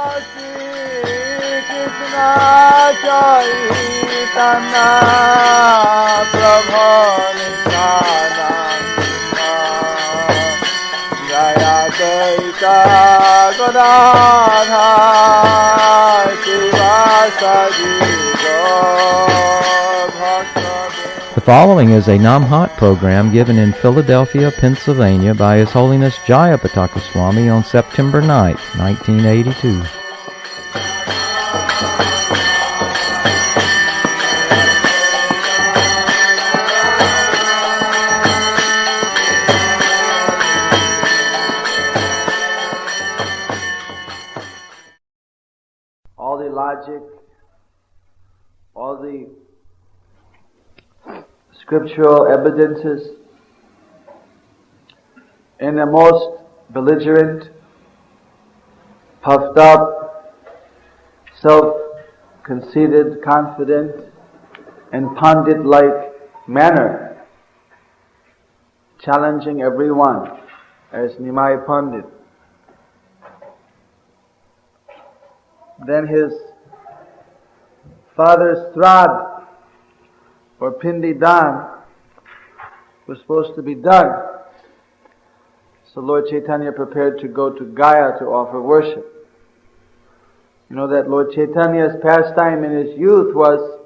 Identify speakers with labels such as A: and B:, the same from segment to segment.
A: Krishna Chaitanya Prabhu Nityananda Jayapataka Swami Maharaj.
B: The following is a Namahatta program given in Philadelphia, Pennsylvania by His Holiness Jayapataka Swami on September 9th, 1982.
A: All the logic, all the scriptural evidences in a most belligerent, puffed up, self-conceited, confident, and pandit-like manner, challenging everyone as Nimai Pandit. Then his father's Sraddha or Pindi Dan was supposed to be done. So Lord Chaitanya prepared to go to Gaya to offer worship. You know that Lord Chaitanya's pastime in his youth was,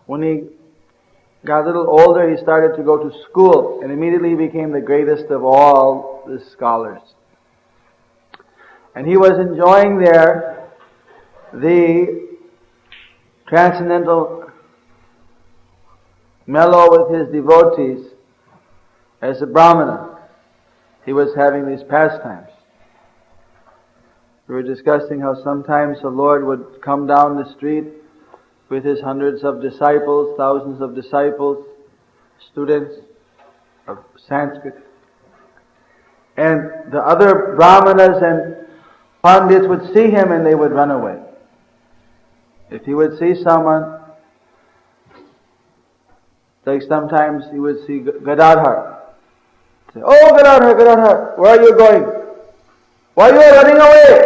A: when he got a little older, he started to go to school and immediately became the greatest of all the scholars. And he was enjoying there the transcendental mellow with his devotees as a Brahmana. He was having these pastimes. We were discussing how sometimes the Lord would come down the street with his hundreds of disciples, thousands of disciples, students of Sanskrit. And the other Brahmanas and Pandits would see him and they would run away. If he would see someone, like sometimes he would see Gadadhar. Say, "Oh Gadadhar, Gadadhar, where are you going? Why are you running away?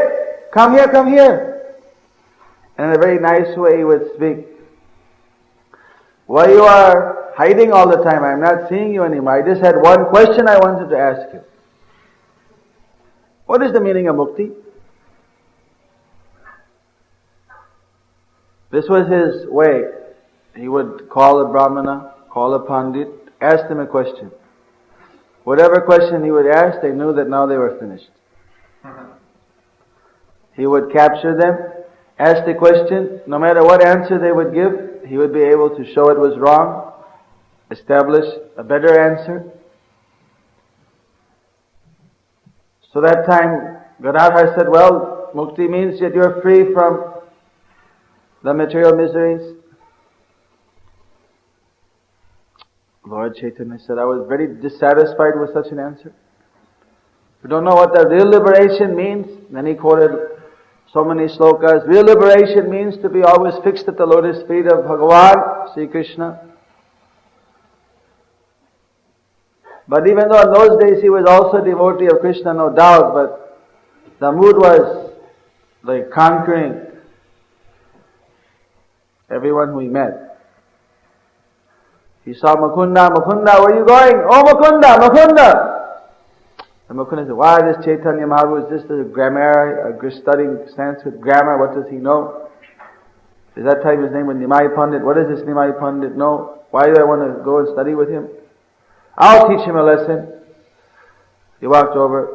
A: Come here, come here." And in a very nice way he would speak. "Why you are hiding all the time? I am not seeing you anymore. I just had one question I wanted to ask you. What is the meaning of mukti?" This was his way. He would call a Brahmana, call a Pandit, ask them a question. Whatever question he would ask, they knew that now they were finished. He would capture them, ask the question, no matter what answer they would give, he would be able to show it was wrong, establish a better answer. So that time, Gadadhar said, "Well, mukti means that you're free from the material miseries." Lord Chaitanya said, "I was very dissatisfied with such an answer. You don't know what the real liberation means?" Then he quoted so many slokas. Real liberation means to be always fixed at the lotus feet of Bhagavan, Sri Krishna. But even though in those days he was also a devotee of Krishna, no doubt, but the mood was like conquering everyone who he met. He saw Mukunda, "Mukunda, where are you going?" "Oh Mukunda, Mukunda!" And Mukunda said, "Why, this Chaitanya Mahaprabhu is just a grammar, studying Sanskrit grammar, what does he know? At that time his name was Nimai Pandit. What does this Nimai Pandit know? Why do I want to go and study with him? I'll teach him a lesson." He walked over.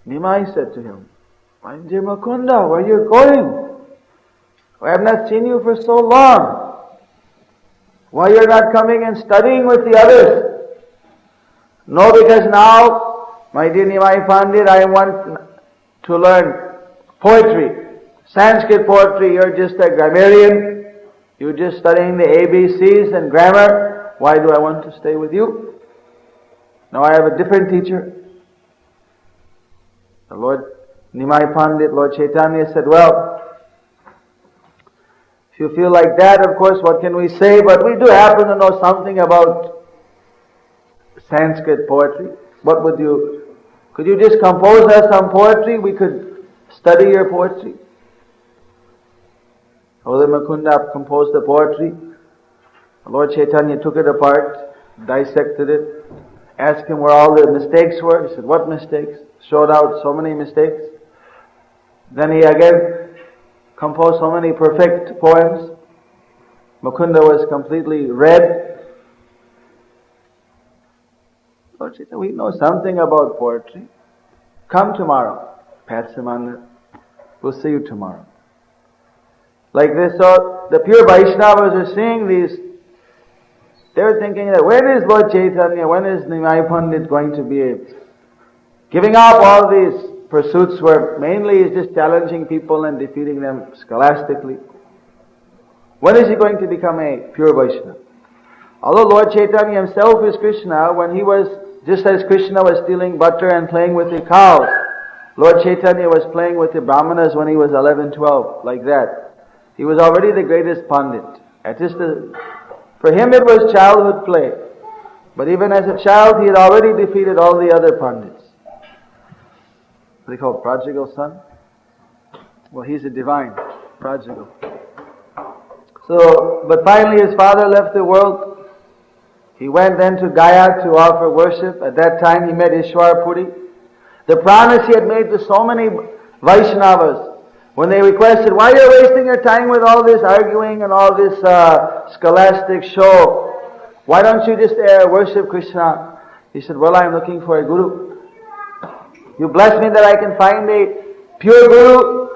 A: Nimai said to him, "My dear Mukunda, where are you going? I have not seen you for so long. Why you're not coming and studying with the others?" "No, because now, my dear Nimai Pandit, I want to learn poetry, Sanskrit poetry. You're just a grammarian. You're just studying the ABCs and grammar. Why do I want to stay with you? Now I have a different teacher." The Lord Nimai Pandit, Lord Chaitanya said, "Well, if you feel like that, of course, what can we say? But we do happen to know something about Sanskrit poetry. Could you just compose us some poetry? We could study your poetry. Holy Mukunda composed the poetry. Lord Chaitanya took it apart, dissected it, asked him where all the mistakes were. He said, what mistakes? Showed out so many mistakes. Then he again composed so many perfect poems. Mukunda was completely red. Lord Chaitanya, we know something about poetry. Come tomorrow. Pats him on the... We'll see you tomorrow. Like this, so the pure Vaishnavas are seeing these. They're thinking that when is Lord Chaitanya, when is Nimai Pandit going to be giving up all these pursuits where mainly he's just challenging people and defeating them scholastically? When is he going to become a pure Vaishnava? Although Lord Chaitanya himself is Krishna, when he was, just as Krishna was stealing butter and playing with the cows, Lord Chaitanya was playing with the Brahmanas when he was 11, 12, like that. He was already the greatest Pandit. For him it was childhood play. But even as a child, he had already defeated all the other Pandits. What they call prodigal son? Well, he's a divine prodigal. So, but finally his father left the world. He went then to Gaya to offer worship. At that time he met Ishwar Puri. The promise he had made to so many Vaishnavas, when they requested, why are you wasting your time with all this arguing and all this scholastic show? Why don't you just worship Krishna? He said, well, I'm looking for a guru. You bless me that I can find a pure guru.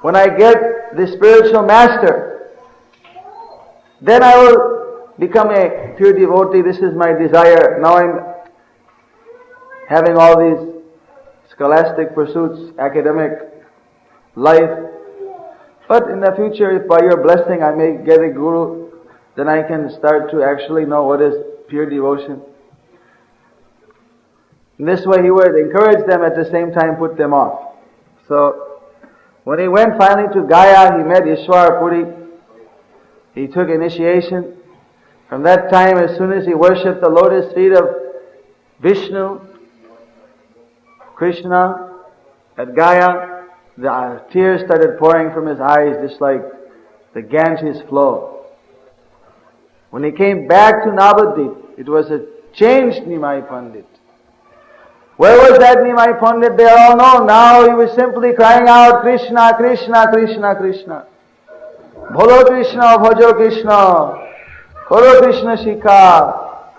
A: When I get the spiritual master, then I will become a pure devotee. This is my desire. Now I'm having all these scholastic pursuits, academic life. But in the future, if by your blessing I may get a guru, then I can start to actually know what is pure devotion. In this way he would encourage them, at the same time put them off. So when he went finally to Gaya, he met Ishwar Puri. He took initiation. From that time, as soon as he worshipped the lotus feet of Vishnu, Krishna, at Gaya, the tears started pouring from his eyes just like the Ganges flow. When he came back to Navadvip, it was a changed Nimai Pandit. Where was that Nimai Pandit? They all know. Now he was simply crying out, Krishna, Krishna, Krishna, Krishna. Bholo Krishna, Bhajo Krishna, Koro Krishna Shikha.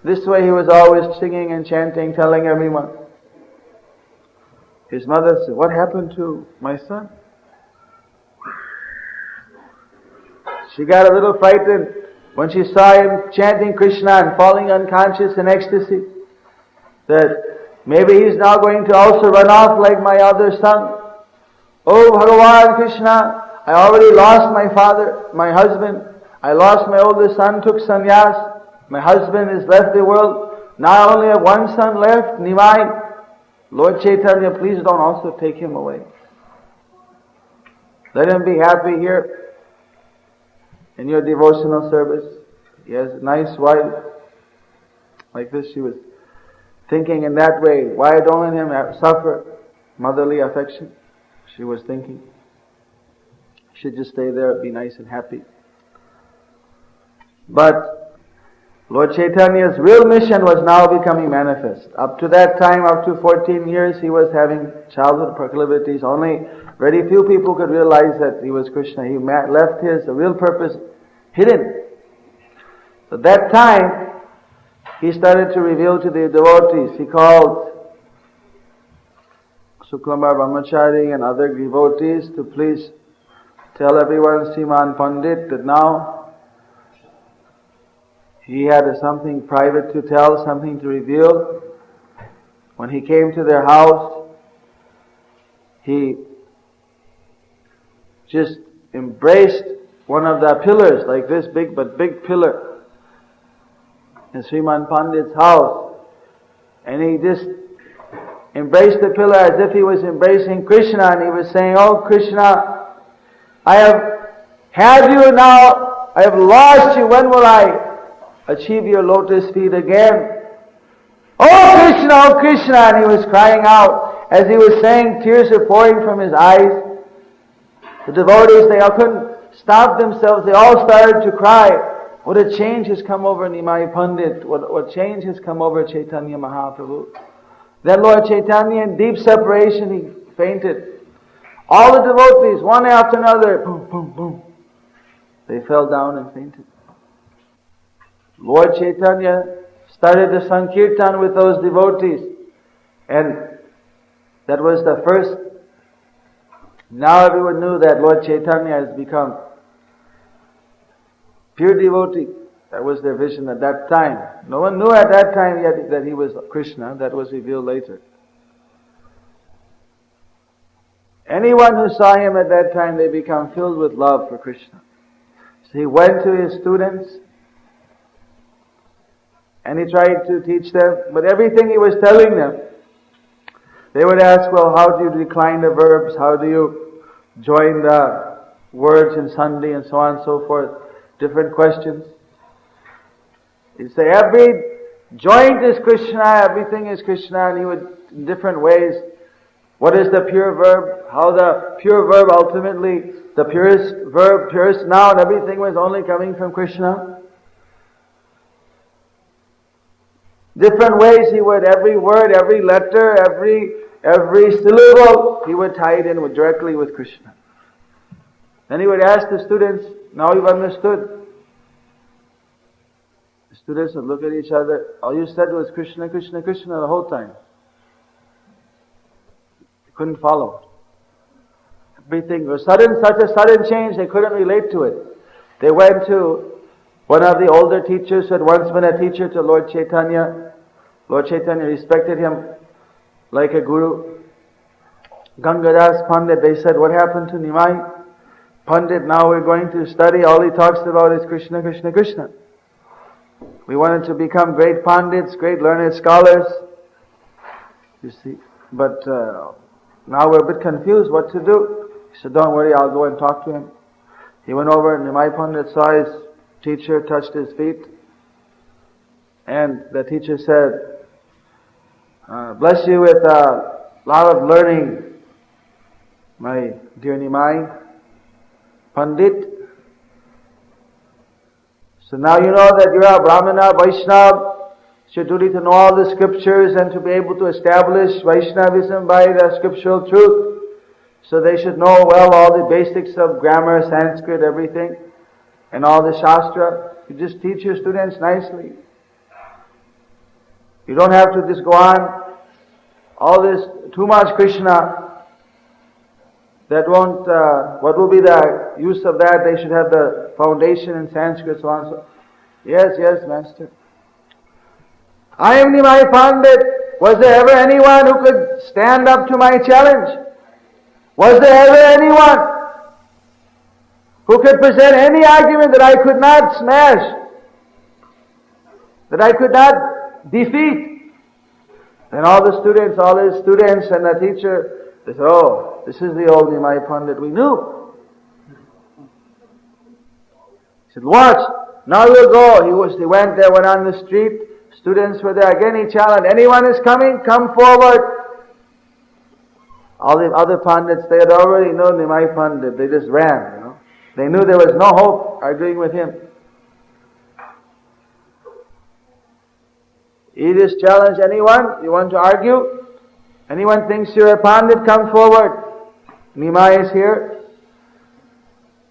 A: This way he was always singing and chanting, telling everyone. His mother said, what happened to my son? She got a little frightened when she saw him chanting Krishna and falling unconscious in ecstasy, that maybe he's now going to also run off like my other son. Oh Bhagavan Krishna, I already lost my father, my husband. I lost my oldest son, took sannyas. My husband has left the world. Now I only have one son left, Nimai. Lord Chaitanya, please don't also take him away. Let him be happy here in your devotional service. He has a nice wife. Like this, she was thinking in that way. Why don't let him suffer motherly affection? She was thinking. He should just stay there, be nice and happy. But Lord Chaitanya's real mission was now becoming manifest. Up to that time, up to 14 years, he was having childhood proclivities. Only very few people could realize that he was Krishna. He left his real purpose hidden. So that time, he started to reveal to the devotees. He called Suklambar Brahmachari and other devotees to please tell everyone, Sriman Pandit, that now he had something private to tell, something to reveal. When he came to their house, he just embraced one of the pillars, like this big pillar in Sriman Pandit's house. And he just embraced the pillar as if he was embracing Krishna, and he was saying, oh Krishna, I have had you now, I have lost you, when will I achieve your lotus feet again? Oh Krishna, and he was crying out. as he was saying, tears were pouring from his eyes. The devotees, they all couldn't stop themselves. They all started to cry. What a change has come over Nimai Pandit. What change has come over Chaitanya Mahaprabhu. Then Lord Chaitanya, in deep separation, he fainted. All the devotees, one after another, boom, boom, boom, they fell down and fainted. Lord Chaitanya started the Sankirtan with those devotees. And that was the first. Now everyone knew that Lord Chaitanya has become pure devotee. That was their vision at that time. No one knew at that time yet that he was Krishna. That was revealed later. Anyone who saw him at that time, they become filled with love for Krishna. So he went to his students and he tried to teach them. But everything he was telling them, they would ask, well, how do you decline the verbs? How do you join the words in Sandhi and so on and so forth? Different questions. He'd say, every joint is Krishna, everything is Krishna, and he would, in different ways, what is the pure verb? How the pure verb ultimately, the purest verb, purest noun, everything was only coming from Krishna. Different ways he would, every word, every letter, every syllable, he would tie it in directly with Krishna. Then he would ask the students, now you've understood. The students would look at each other, all you said was Krishna, Krishna, Krishna the whole time. They couldn't follow. Everything was such a sudden change, they couldn't relate to it. They went to one of the older teachers who had once been a teacher to Lord Chaitanya. Lord Chaitanya respected him like a guru. Gangadas Pandit, they said, what happened to Nimai Pandit? Now we're going to study, all he talks about is Krishna, Krishna, Krishna. We wanted to become great Pandits, great learned scholars. You see, but now we're a bit confused what to do. He said, don't worry, I'll go and talk to him. He went over, Nimai Pandit saw his teacher, touched his feet, and the teacher said, bless you with a lot of learning, my dear Nimai Pandit. So now you know that you're a Brahmana, Vaishnava. It's your duty to know all the scriptures and to be able to establish Vaishnavism by the scriptural truth. So they should know well all the basics of grammar, Sanskrit, everything, and all the Shastra. You just teach your students nicely. You don't have to just go on all this too much Krishna. That won't, what will be the use of that? They should have the foundation in Sanskrit, so on. So, yes, Master. I am Nimai Pandit. Was there ever anyone who could stand up to my challenge? Was there ever anyone who could present any argument that I could not smash, that I could not defeat? Then all his students and the teacher, they said, oh, this is the old Nimai Pandit we knew. He said, watch, now you'll go. He went there, went on the street, students were there. Again he challenged, anyone is coming, come forward. All the other Pandits, they had already known Nimai Pandit. They just ran, They knew there was no hope arguing with him. He just challenged anyone, you want to argue? Anyone thinks you're a Pandit, come forward. Nimai is here.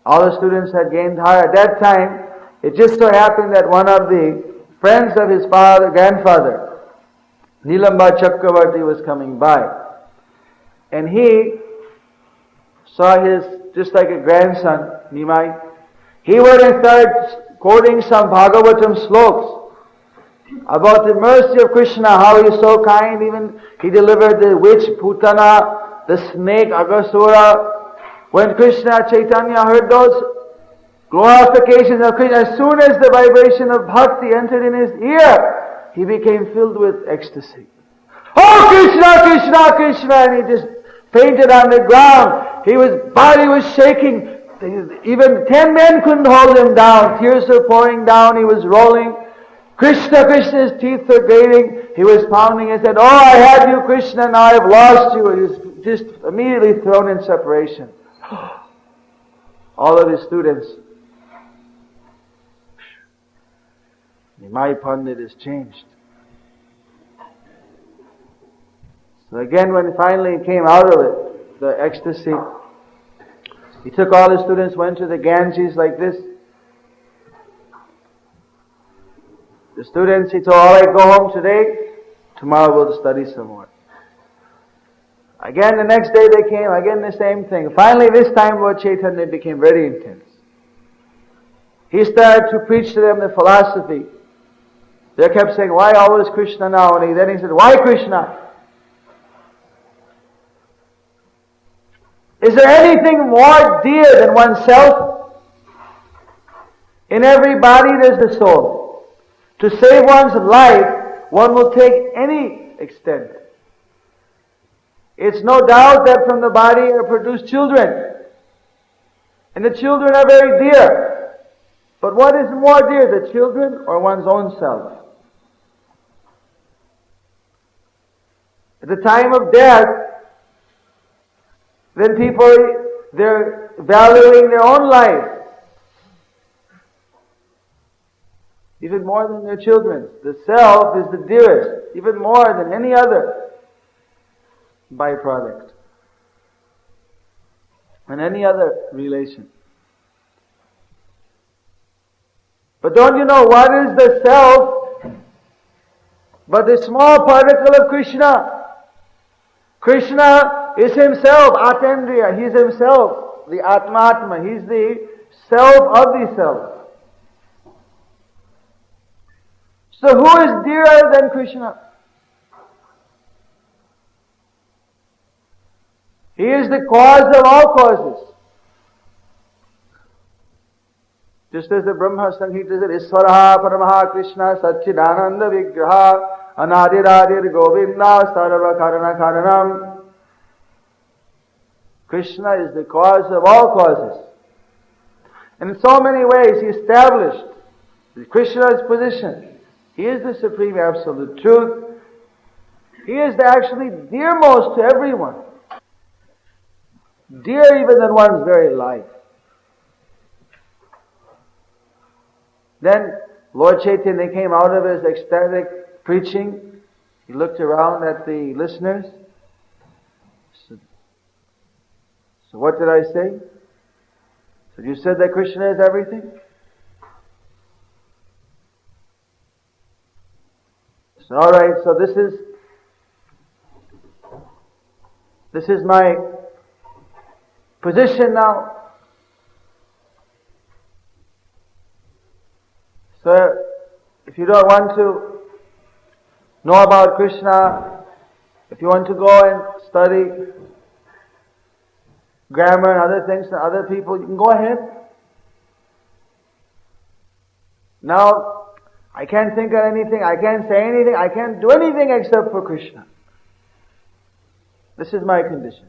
A: All the students had gained higher. At that time, it just so happened that one of the friends of his grandfather, Nilamba Chakravarti, was coming by. And he saw his, just like a grandson, Nimai, he went and started quoting some Bhagavatam slokas about the mercy of Krishna, how he is so kind. Even he delivered the witch Putana, the snake Agasura. When Krishna Chaitanya heard those glorifications of Krishna, as soon as the vibration of bhakti entered in his ear, he became filled with ecstasy. Oh Krishna, Krishna, Krishna! And he just fainted on the ground. His body was shaking. Even 10 men couldn't hold him down. Tears were pouring down. He was rolling. Krishna, Krishna, his teeth were grating. He was pounding and said, "Oh, I had you, Krishna, now I've lost you." He was just immediately thrown in separation. All of his students. My Pandit is changed. So again, when finally he came out of it, the ecstasy, he took all his students, went to the Ganges like this. The students, he told, "All right, go home today. Tomorrow we'll study some more." Again, the next day they came, again the same thing. Finally, this time Lord Chaitanya became very intense. He started to preach to them the philosophy. They kept saying, "Why always Krishna now?" And then he said, "Why Krishna? Is there anything more dear than oneself? In every body there's the soul. To save one's life, one will take any extent. It's no doubt that from the body are produced children. And the children are very dear. But what is more dear, the children or one's own self? At the time of death, then people, they're valuing their own life even more than their children's. The self is the dearest, even more than any other byproduct and any other relation. But don't you know what is the self but the small particle of Krishna? Krishna is himself, Atendriya. He is himself, the Atma. He is the self of the self. So who is dearer than Krishna? He is the cause of all causes. Just as the Brahma Samhita said, Isvaraha Paramaha Krishna Satchidananda Vigraha Anadiradir Govinda Sarva Karana Karanam. Krishna is the cause of all causes. And in so many ways he established Krishna's position. He is the supreme absolute truth. He is actually dearmost to everyone. Dear even than one's very life. Then Lord Chaitanya came out of his ecstatic preaching. He looked around at the listeners. So what did I say? So you said that Krishna is everything? So alright, so this is my position now. So, if you don't want to know about Krishna, if you want to go and study grammar and other things and other people, you can go ahead. Now, I can't think of anything, I can't say anything, I can't do anything except for Krishna. This is my condition.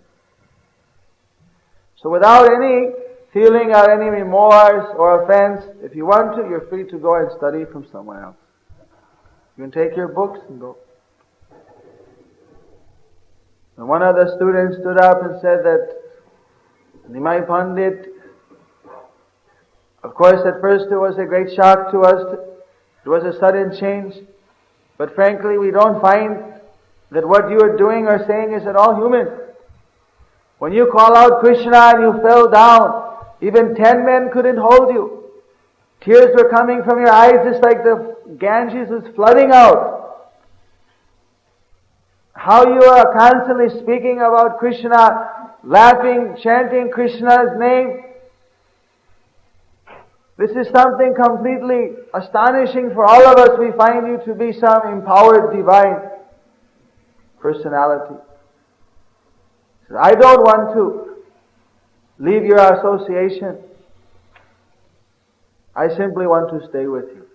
A: So without any feeling or any remorse or offense, if you want to, you're free to go and study from somewhere else. You can take your books and go. And one of the students stood up and said that Nimai Pandit, of course at first it was a great shock to us. It was a sudden change. But frankly, we don't find that what you are doing or saying is at all human. When you call out Krishna and you fell down, even 10 men couldn't hold you. Tears were coming from your eyes just like the Ganges was flooding out. How you are constantly speaking about Krishna, laughing, chanting Krishna's name. This is something completely astonishing for all of us. We find you to be some empowered divine personality. So I don't want to leave your association. I simply want to stay with you.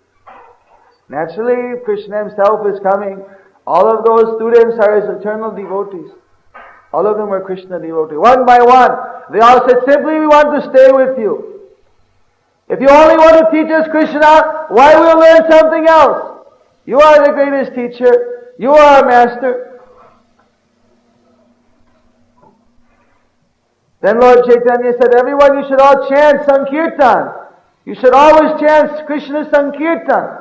A: Naturally, Krishna himself is coming. All of those students are his eternal devotees. All of them are Krishna devotees. One by one, they all said, simply we want to stay with you. If you only want to teach us Krishna, why will we learn something else? You are the greatest teacher. You are a master. Then Lord Chaitanya said, everyone, you should all chant Sankirtan. You should always chant Krishna Sankirtan.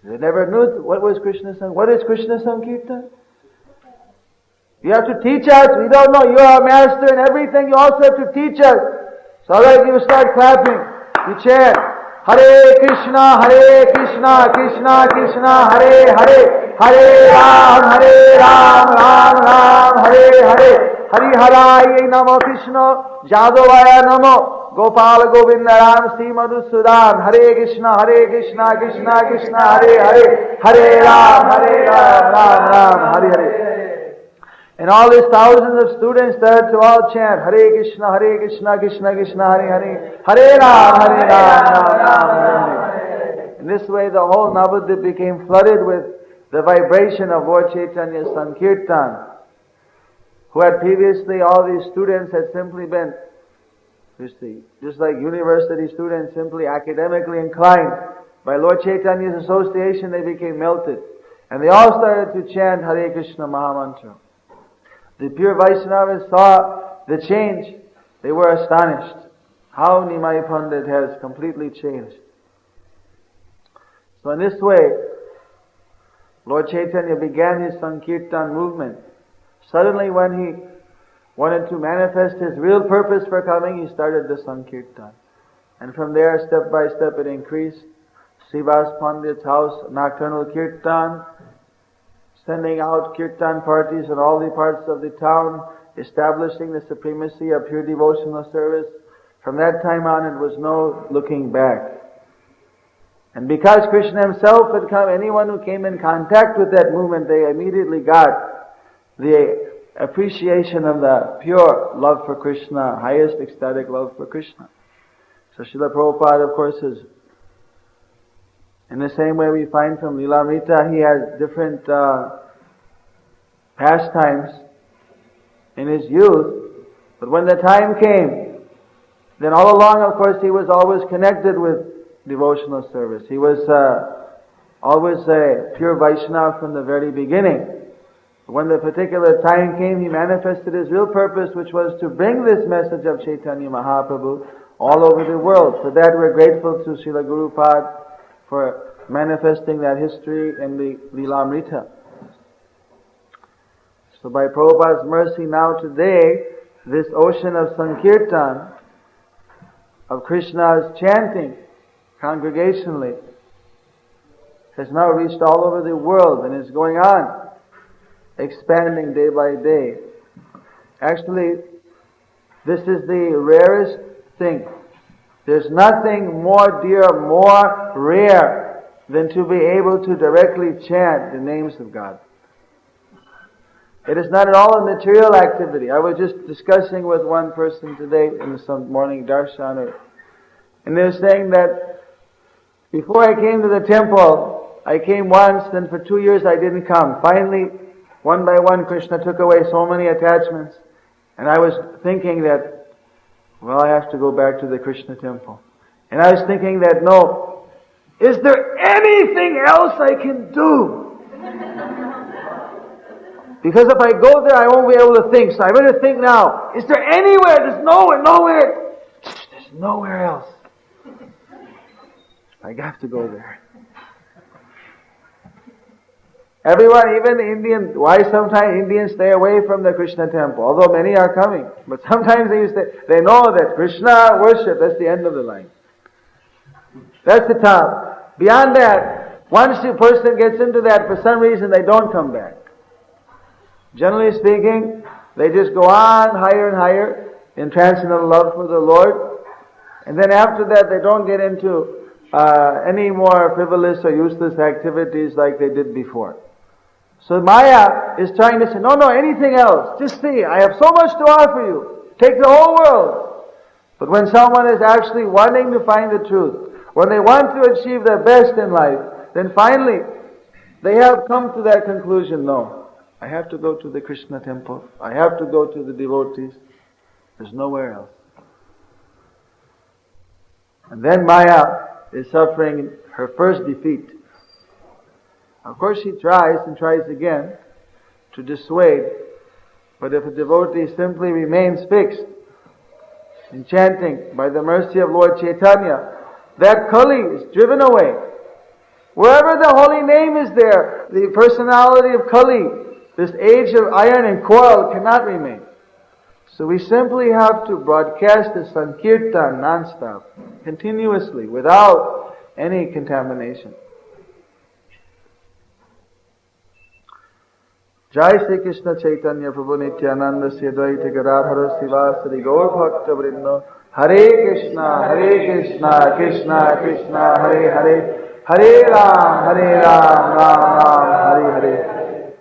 A: They never knew what was Krishna Sankirtan. What is Krishna Sankirtan? You have to teach us. We don't know. You are a master in everything. You also have to teach us. So alright, you start clapping. You chant. Hare Krishna, Krishna Krishna, Hare Hare, Hare Ram, Ram Ram, Hare Hare, Hari Haraye Namo Krishna, Jadavaya Namo, Gopal Govinda Ram, Sri Madhusudan, Hare Krishna, Krishna Krishna, Hare Hare, Hare Ram, Ram Ram, Hare Hare. And all these thousands of students there to all chant Hare Krishna, Krishna Krishna, Hare Hare, Hare Ram, Ram Ram, Hare Hare. In this way, the whole Navadvip became flooded with the vibration of Lord Chaitanya's Sankirtan, who had previously, all these students had simply been, just like university students, simply academically inclined. By Lord Chaitanya's association, they became melted. And they all started to chant Hare Krishna Mahamantra. The pure Vaishnavas saw the change. They were astonished. How Nimai Pandit has completely changed. So in this way, Lord Chaitanya began his Sankirtan movement. Suddenly when he wanted to manifest his real purpose for coming, he started the Sankirtan. And from there, step by step, it increased. Srivas Pandit's house, nocturnal Kirtan, sending out kirtan parties in all the parts of the town, establishing the supremacy of pure devotional service. From that time on, it was no looking back. And because Krishna himself had come, anyone who came in contact with that movement, they immediately got the appreciation of the pure love for Krishna, highest ecstatic love for Krishna. So Srila Prabhupada, of course, is in the same way we find from Lilamrita, he has different pastimes in his youth. But when the time came, then all along, of course, he was always connected with devotional service. He was always a pure Vaishnava from the very beginning. When the particular time came, he manifested his real purpose, which was to bring this message of Chaitanya Mahaprabhu all over the world. For that, we're grateful to Srila Gurupad for manifesting that history in the Lilamrita. So by Prabhupada's mercy now today, this ocean of Sankirtan, of Krishna's chanting congregationally, has now reached all over the world and is going on, expanding day by day. Actually, this is the rarest thing. There's nothing more dear, more rare than to be able to directly chant the names of God. It is not at all a material activity. I was just discussing with one person today in some morning darshan, and they were saying that before I came to the temple, I came once, then for 2 years I didn't come. Finally, one by one, Krishna took away so many attachments, and I was thinking that, well, I have to go back to the Krishna temple. And I was thinking that, no, is there anything else I can do? Because if I go there, I won't be able to think. So I better think now. Is there anywhere? There's nowhere. There's nowhere else. I have to go there. Everyone, even the Indians, why sometimes Indians stay away from the Krishna temple, although many are coming. But sometimes they know that Krishna worship, that's the end of the line. That's the top. Beyond that, once a person gets into that, for some reason they don't come back. Generally speaking, they just go on higher and higher in transcendental love for the Lord. And then after that, they don't get into any more frivolous or useless activities like they did before. So Maya is trying to say, no, anything else. Just see, I have so much to offer you. Take the whole world. But when someone is actually wanting to find the truth, when they want to achieve their best in life, then finally they have come to that conclusion, no, I have to go to the Krishna temple. I have to go to the devotees. There's nowhere else. And then Maya is suffering her first defeat. Of course he tries and tries again to dissuade, but if a devotee simply remains fixed in chanting by the mercy of Lord Chaitanya, that Kali is driven away. Wherever the holy name is there, the personality of Kali, this age of iron and coil, cannot remain. So we simply have to broadcast the Sankirtan non-stop, continuously, without any contamination. Jai Sri Krishna Chaitanya Prabhu Nityananda Sri Advaita Gadadhara Sivasari Gaur Bhakta Vrinda Hare Krishna, Krishna Krishna, Hare Hare, Hare Ram, Ram Ram, Hare Hare.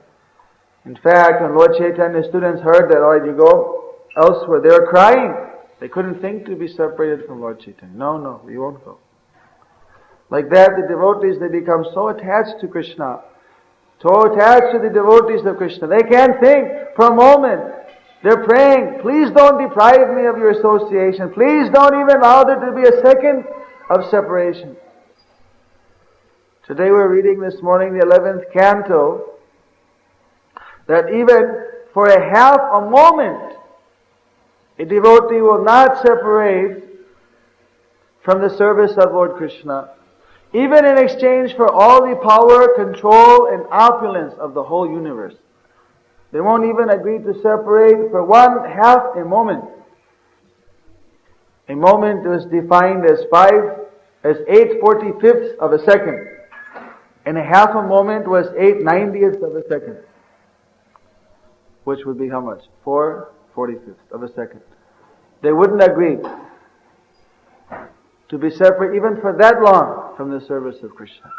A: In fact, when Lord Chaitanya's students heard that, alright, you go elsewhere, they were crying. They couldn't think to be separated from Lord Chaitanya. No, we won't go. Like that, the devotees, they become so attached to Krishna, so attached to the devotees of Krishna. They can't think for a moment. They're praying, please don't deprive me of your association. Please don't even allow there to be a second of separation. Today we're reading this morning the 11th canto, that even for a half a moment, a devotee will not separate from the service of Lord Krishna, even in exchange for all the power, control, and opulence of the whole universe. They won't even agree to separate for one half a moment. A moment was defined as 8/45 of a second. And a half a moment was 8/90 of a second. Which would be how much? 4/45 of a second. They wouldn't agree to be separate even for that long from the service of Krishna.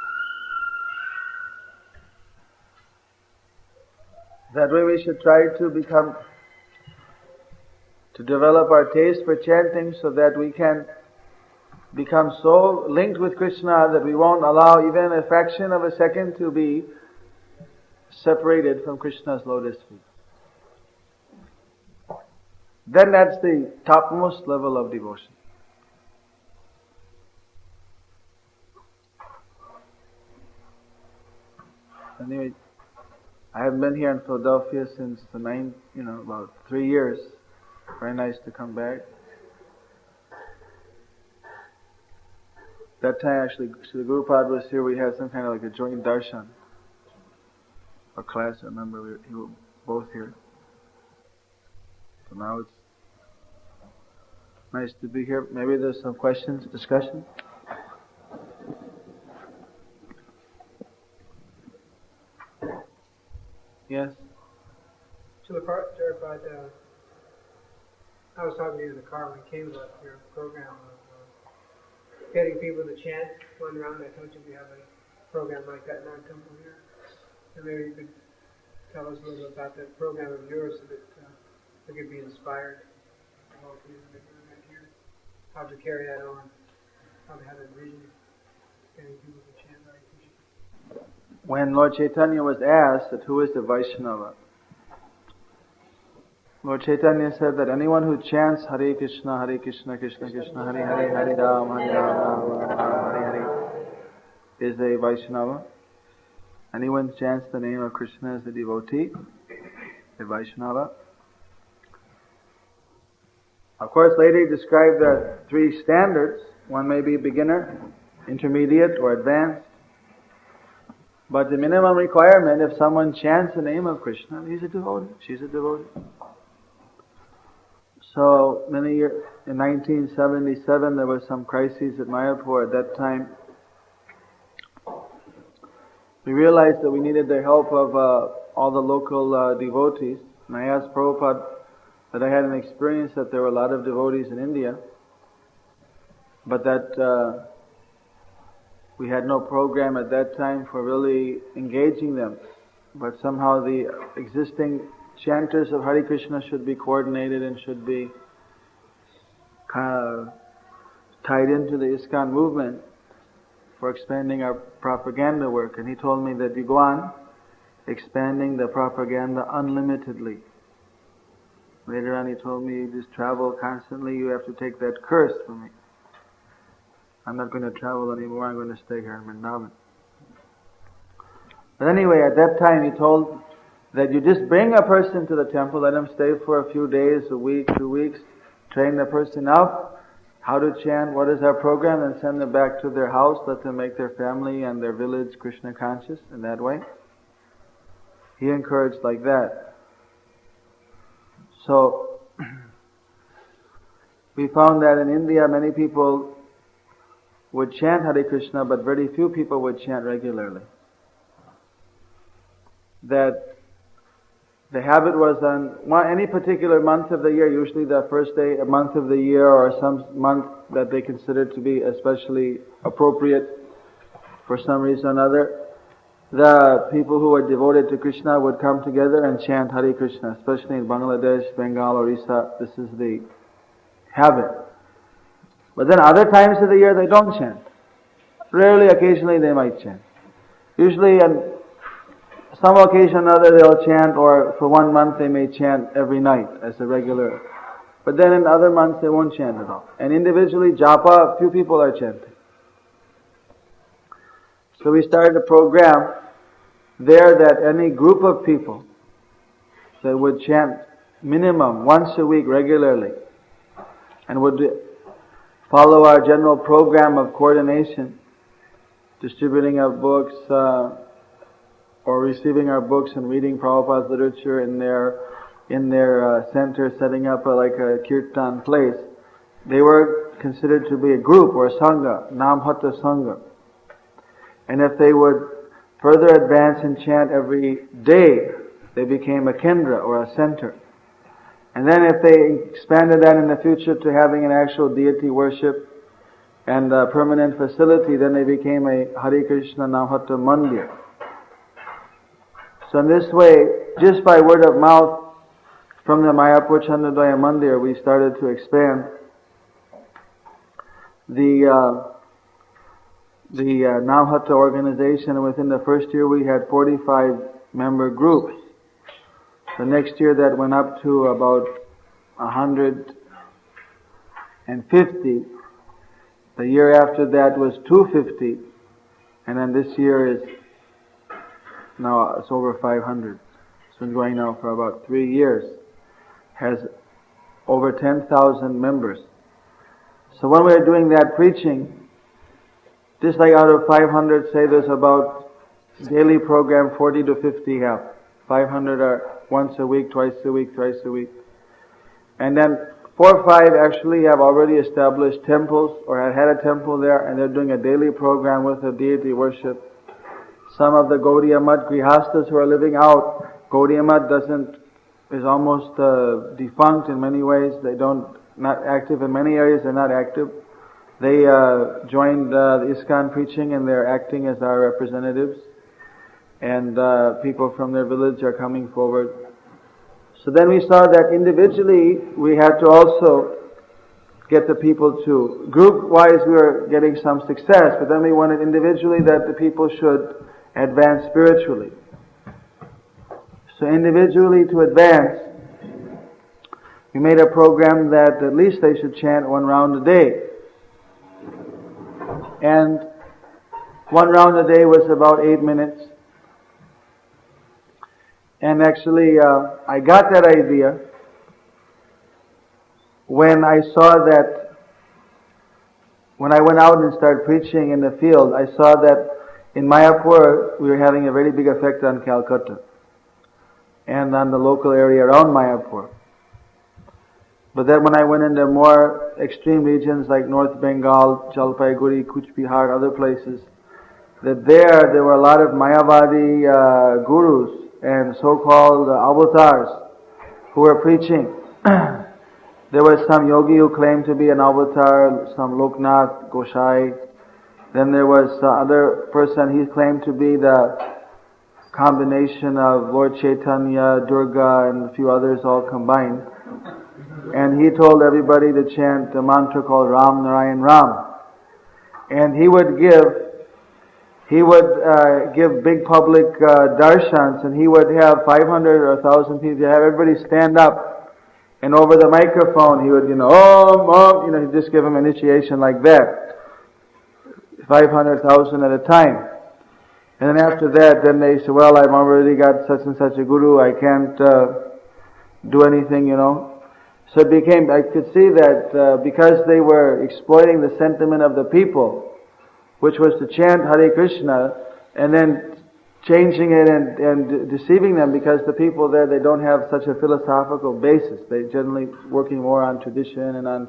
A: That way we should try to develop our taste for chanting so that we can become so linked with Krishna that we won't allow even a fraction of a second to be separated from Krishna's lotus feet. Then that's the topmost level of devotion. Anyway, I haven't been here in Philadelphia since about 3 years. Very nice to come back. That time actually, Srila Prabhupada was here, we had some kind of like a joint darshan. A class, I remember we were both here. So now it's nice to be here. Maybe there's some questions, discussion. Yes?
C: Srila Prabhupada, I was talking to you in the car when we came about your program of getting people to chant one round. I told you we have a program like that in our temple here. And maybe you could tell us a little about that program of yours so that we could be inspired. How to carry that on, how to have a vision, getting people to chant Hare Krishna.
A: When Lord Chaitanya was asked that who is the Vaishnava, Lord Chaitanya said that anyone who chants Hare Krishna, Krishna Krishna, Hare Hare, Hare Ram, Ram Ram, Hare Hare, is a Vaishnava. Anyone who chants the name of Krishna as a devotee, a Vaishnava. Of course, later he described the 3 standards. One may be beginner, intermediate, or advanced. But the minimum requirement, if someone chants the name of Krishna, he's a devotee, she's a devotee. So, many years, in 1977, there was some crises at Mayapur. At that time, we realized that we needed the help of all the local devotees. And I asked Prabhupada that I had an experience that there were a lot of devotees in India, but that we had no program at that time for really engaging them. But somehow the existing chanters of Hare Krishna should be coordinated and should be kind of tied into the ISKCON movement for expanding our propaganda work. And he told me that you go on expanding the propaganda unlimitedly. Later on he told me, you just travel constantly, you have to take that curse from me. I'm not going to travel anymore, I'm going to stay here in Vrindavan. But anyway, at that time he told that you just bring a person to the temple, let him stay for a few days, a week, 2 weeks, train the person up, how to chant, what is our program, and send them back to their house, let them make their family and their village Krishna conscious in that way. He encouraged like that. So, we found that in India many people would chant Hare Krishna, but very few people would chant regularly. That the habit was on any particular month of the year, usually the first day, a month of the year, or some month that they considered to be especially appropriate for some reason or another, the people who were devoted to Krishna would come together and chant Hare Krishna, especially in Bangladesh, Bengal, Orissa. This is the habit. But then other times of the year they don't chant. Rarely, occasionally they might chant. Usually on some occasion or other they'll chant, or for 1 month they may chant every night as a regular. But then in other months they won't chant at all. And individually, japa, few people are chanting. So we started a program there that any group of people that would chant minimum once a week regularly and would follow our general program of coordination, distributing our books, or receiving our books and reading Prabhupada's literature in their center, setting up like a kirtan place. They were considered to be a group or a sangha, Namahatta sangha. And if they would further advance and chant every day, they became a kendra or a center. And then if they expanded that in the future to having an actual deity worship and a permanent facility, then they became a Hare Krishna Namahatta mandir. So in this way, just by word of mouth from the Mayapur Chandrodaya Mandir, we started to expand the Namahatta organization, and within the first year we had 45 member groups. The next year that went up to about 150. The year after that was 250, and then this year is now it's over 500. It's been going now for about 3 years. Has over 10,000 members. So when we're doing that preaching, just like out of 500, say there's about daily program 40 to 50 have. 500 are once a week, twice a week, thrice a week. And then 4 or 5 actually have already established temples or had a temple there, and they're doing a daily program with a deity worship. Some of the Gaudiya Math Grihasthas who are living out, Gaudiya Math is almost defunct in many ways. Not active in many areas, they're not active. They joined the ISKCON preaching, and they're acting as our representatives. And people from their village are coming forward. So then we saw that individually we had to also get the people to, group-wise we were getting some success, but then we wanted individually that the people should advance spiritually. So individually to advance, we made a program that at least they should chant 1 round a day. And 1 round a day was about 8 minutes. And actually, I got that idea when I saw that, when I went out and started preaching in the field, I saw that in Mayapur, we were having a very big effect on Calcutta and on the local area around Mayapur. But then when I went into more extreme regions like North Bengal, Jalpaiguri, Kuch Bihar, other places, that there were a lot of Mayavadi gurus and so-called avatars who were preaching. There was some yogi who claimed to be an avatar, some Loknath Gosai. Then there was other person, he claimed to be the combination of Lord Chaitanya, Durga, and a few others all combined. And he told everybody to chant a mantra called Ram Narayan Ram. And he would give big public darshans, and he would have 500 or 1,000 people, have everybody stand up, and over the microphone he would, Om, Om, he'd just give them initiation like that, 500,000 at a time. And then after that, then they say, well, I've already got such and such a guru, I can't do anything, So it became, I could see that because they were exploiting the sentiment of the people, which was to chant Hare Krishna, and then changing it and deceiving them, because the people there, they don't have such a philosophical basis. They're generally working more on tradition and on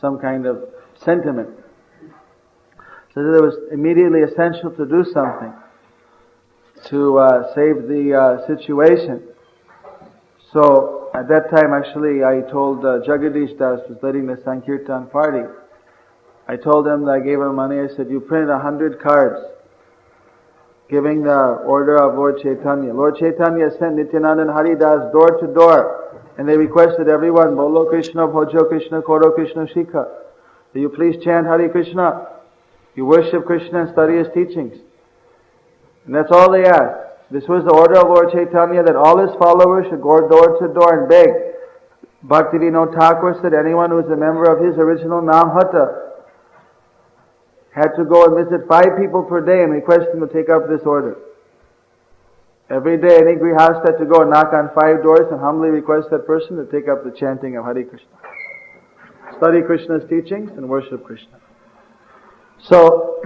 A: some kind of sentiment. So it was immediately essential to do something to save the situation. So at that time, actually, I told Jagadish Das was leading the Sankirtan party. I told him that I gave him money. I said, you print 100 cards giving the order of Lord Chaitanya. Lord Chaitanya sent Nityananda and Haridas door to door, and they requested everyone, Bolo Krishna, Bhojo Krishna, Koro Krishna, Shikha. Will you please chant Hare Krishna? You worship Krishna and study his teachings. And that's all they asked. This was the order of Lord Chaitanya, that all his followers should go door to door and beg. Bhaktivinoda Thakur said anyone who was a member of his original Namahatta had to go and visit 5 people per day and request them to take up this order. Every day any grihasta had to go and knock on 5 doors and humbly request that person to take up the chanting of Hare Krishna. Study Krishna's teachings and worship Krishna. So,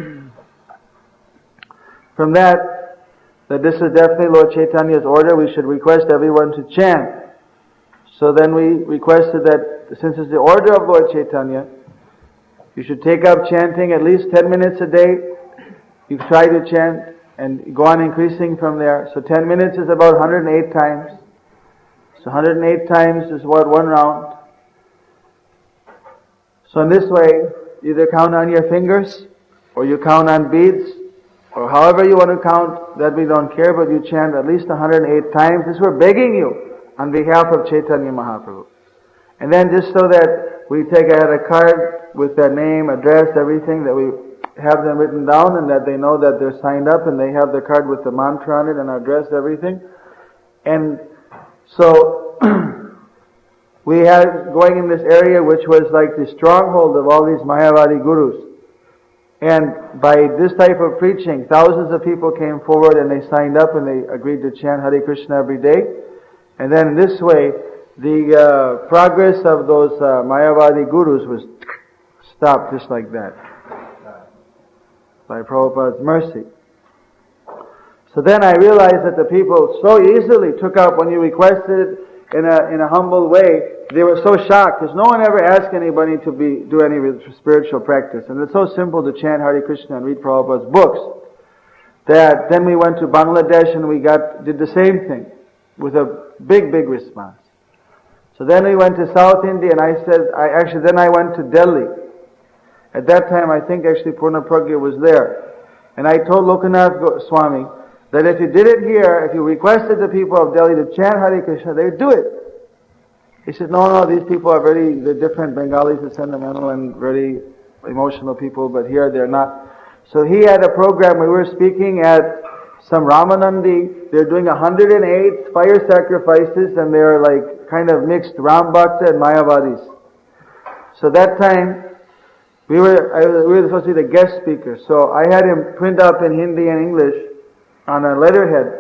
A: from that this is definitely Lord Chaitanya's order, we should request everyone to chant. So then we requested that, since it's the order of Lord Chaitanya, you should take up chanting at least 10 minutes a day. You try to chant and go on increasing from there. So 10 minutes is about 108 times. So 108 times is what, 1 round. So in this way, either count on your fingers, or you count on beads, or however you want to count, that we don't care, but you chant at least 108 times. This we're begging you on behalf of Chaitanya Mahaprabhu. And then just so that we take out a card with their name, address, everything, that we have them written down, and that they know that they're signed up, and they have the card with the mantra on it and address, everything. And so we had going in this area which was like the stronghold of all these Mayavadi gurus. And by this type of preaching, thousands of people came forward and they signed up and they agreed to chant Hare Krishna every day. And then in this way, the progress of those Mayavadi gurus was stopped just like that, by Prabhupada's mercy. So then I realized that the people so easily took up when you requested in a humble way. They were so shocked, because no one ever asked anybody to do any spiritual practice. And it's so simple to chant Hare Krishna and read Prabhupada's books, that then we went to Bangladesh and we did the same thing with a big response. So then we went to South India, and then I went to Delhi. At that time, I think actually Purna Pragya was there. And I told Lokanath Swami that if you did it here, if you requested the people of Delhi to chant Hare Krishna, they would do it. He said, no, these people are they're different. Bengalis are sentimental and very emotional people, but here they're not. So he had a program. We were speaking at some Ramanandi. They're doing 108 fire sacrifices, and they're like kind of mixed Ram Bhakta and Mayavadis. So that time, we were supposed to be the guest speaker. So I had him print up in Hindi and English on a letterhead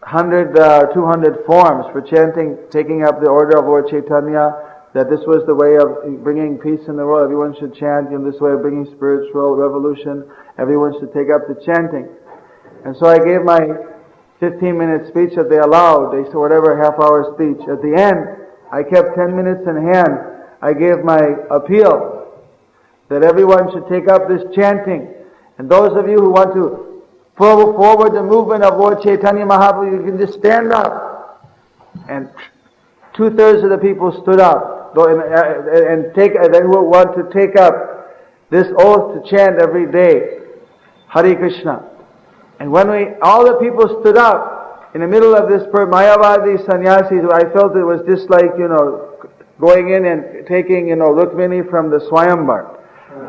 A: 200 forms for chanting, taking up the order of Lord Chaitanya, that this was the way of bringing peace in the world. Everyone should chant in this way of bringing spiritual revolution. Everyone should take up the chanting. And so I gave my 15-minute speech that they allowed. They said whatever half-hour speech. At the end, I kept 10 minutes in hand. I gave my appeal that everyone should take up this chanting. And those of you who want to forward the movement of Lord Chaitanya Mahaprabhu, you can just stand up. And 2/3 of the people stood up and then who want to take up this oath to chant every day Hare Krishna. And when all the people stood up in the middle of this Mayavadi sannyasis, I felt it was just like, going in and taking, Rukmini from the Swayamvar.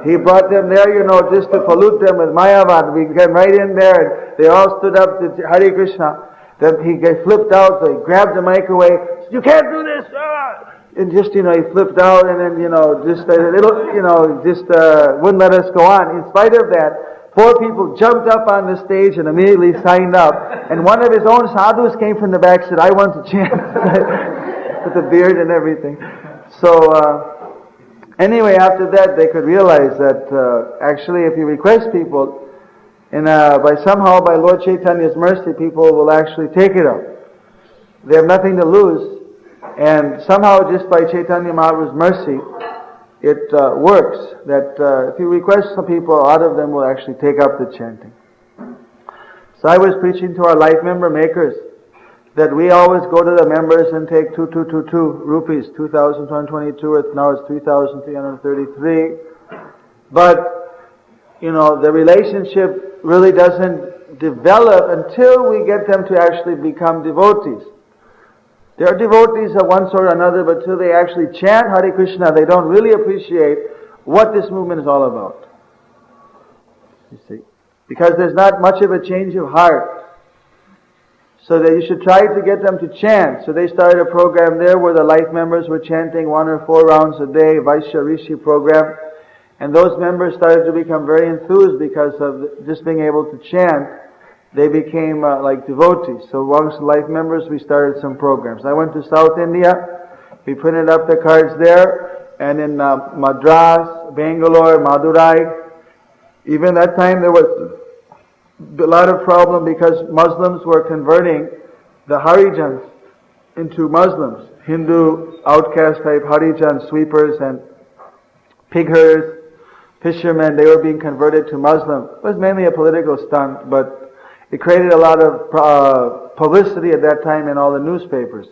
A: He brought them there, just to pollute them with Mayavad. We came right in there, and they all stood up to Hare Krishna. Then he flipped out, so he grabbed the mic away. Said, you can't do this! And just, he flipped out, and then, wouldn't let us go on. In spite of that, 4 people jumped up on the stage and immediately signed up. And one of his own sadhus came from the back and said, I want to chant. With the beard and everything. So, anyway, after that they could realize that actually if you request people, by Lord Chaitanya's mercy, people will actually take it up. They have nothing to lose. And somehow just by Chaitanya Mahaprabhu's mercy, it works. That if you request some people, a lot of them will actually take up the chanting. So I was preaching to our life member makers that we always go to the members and take 2222 rupees, 2,222, now it's 3,333. But, the relationship really doesn't develop until we get them to actually become devotees. They are devotees of one sort or another, but till they actually chant Hare Krishna, they don't really appreciate what this movement is all about. You see? Because there's not much of a change of heart. So that you should try to get them to chant. So they started a program there where the life members were chanting 1 or 4 rounds a day, Vaishya Rishi program. And those members started to become very enthused because of just being able to chant. They became like devotees. So amongst the life members, we started some programs. I went to South India. We printed up the cards there. And in Madras, Bangalore, Madurai, even that time there was a lot of problem because Muslims were converting the Harijans into Muslims. Hindu outcast type Harijans, sweepers and pig herders, fishermen, they were being converted to Muslim. It was mainly a political stunt, but it created a lot of publicity at that time in all the newspapers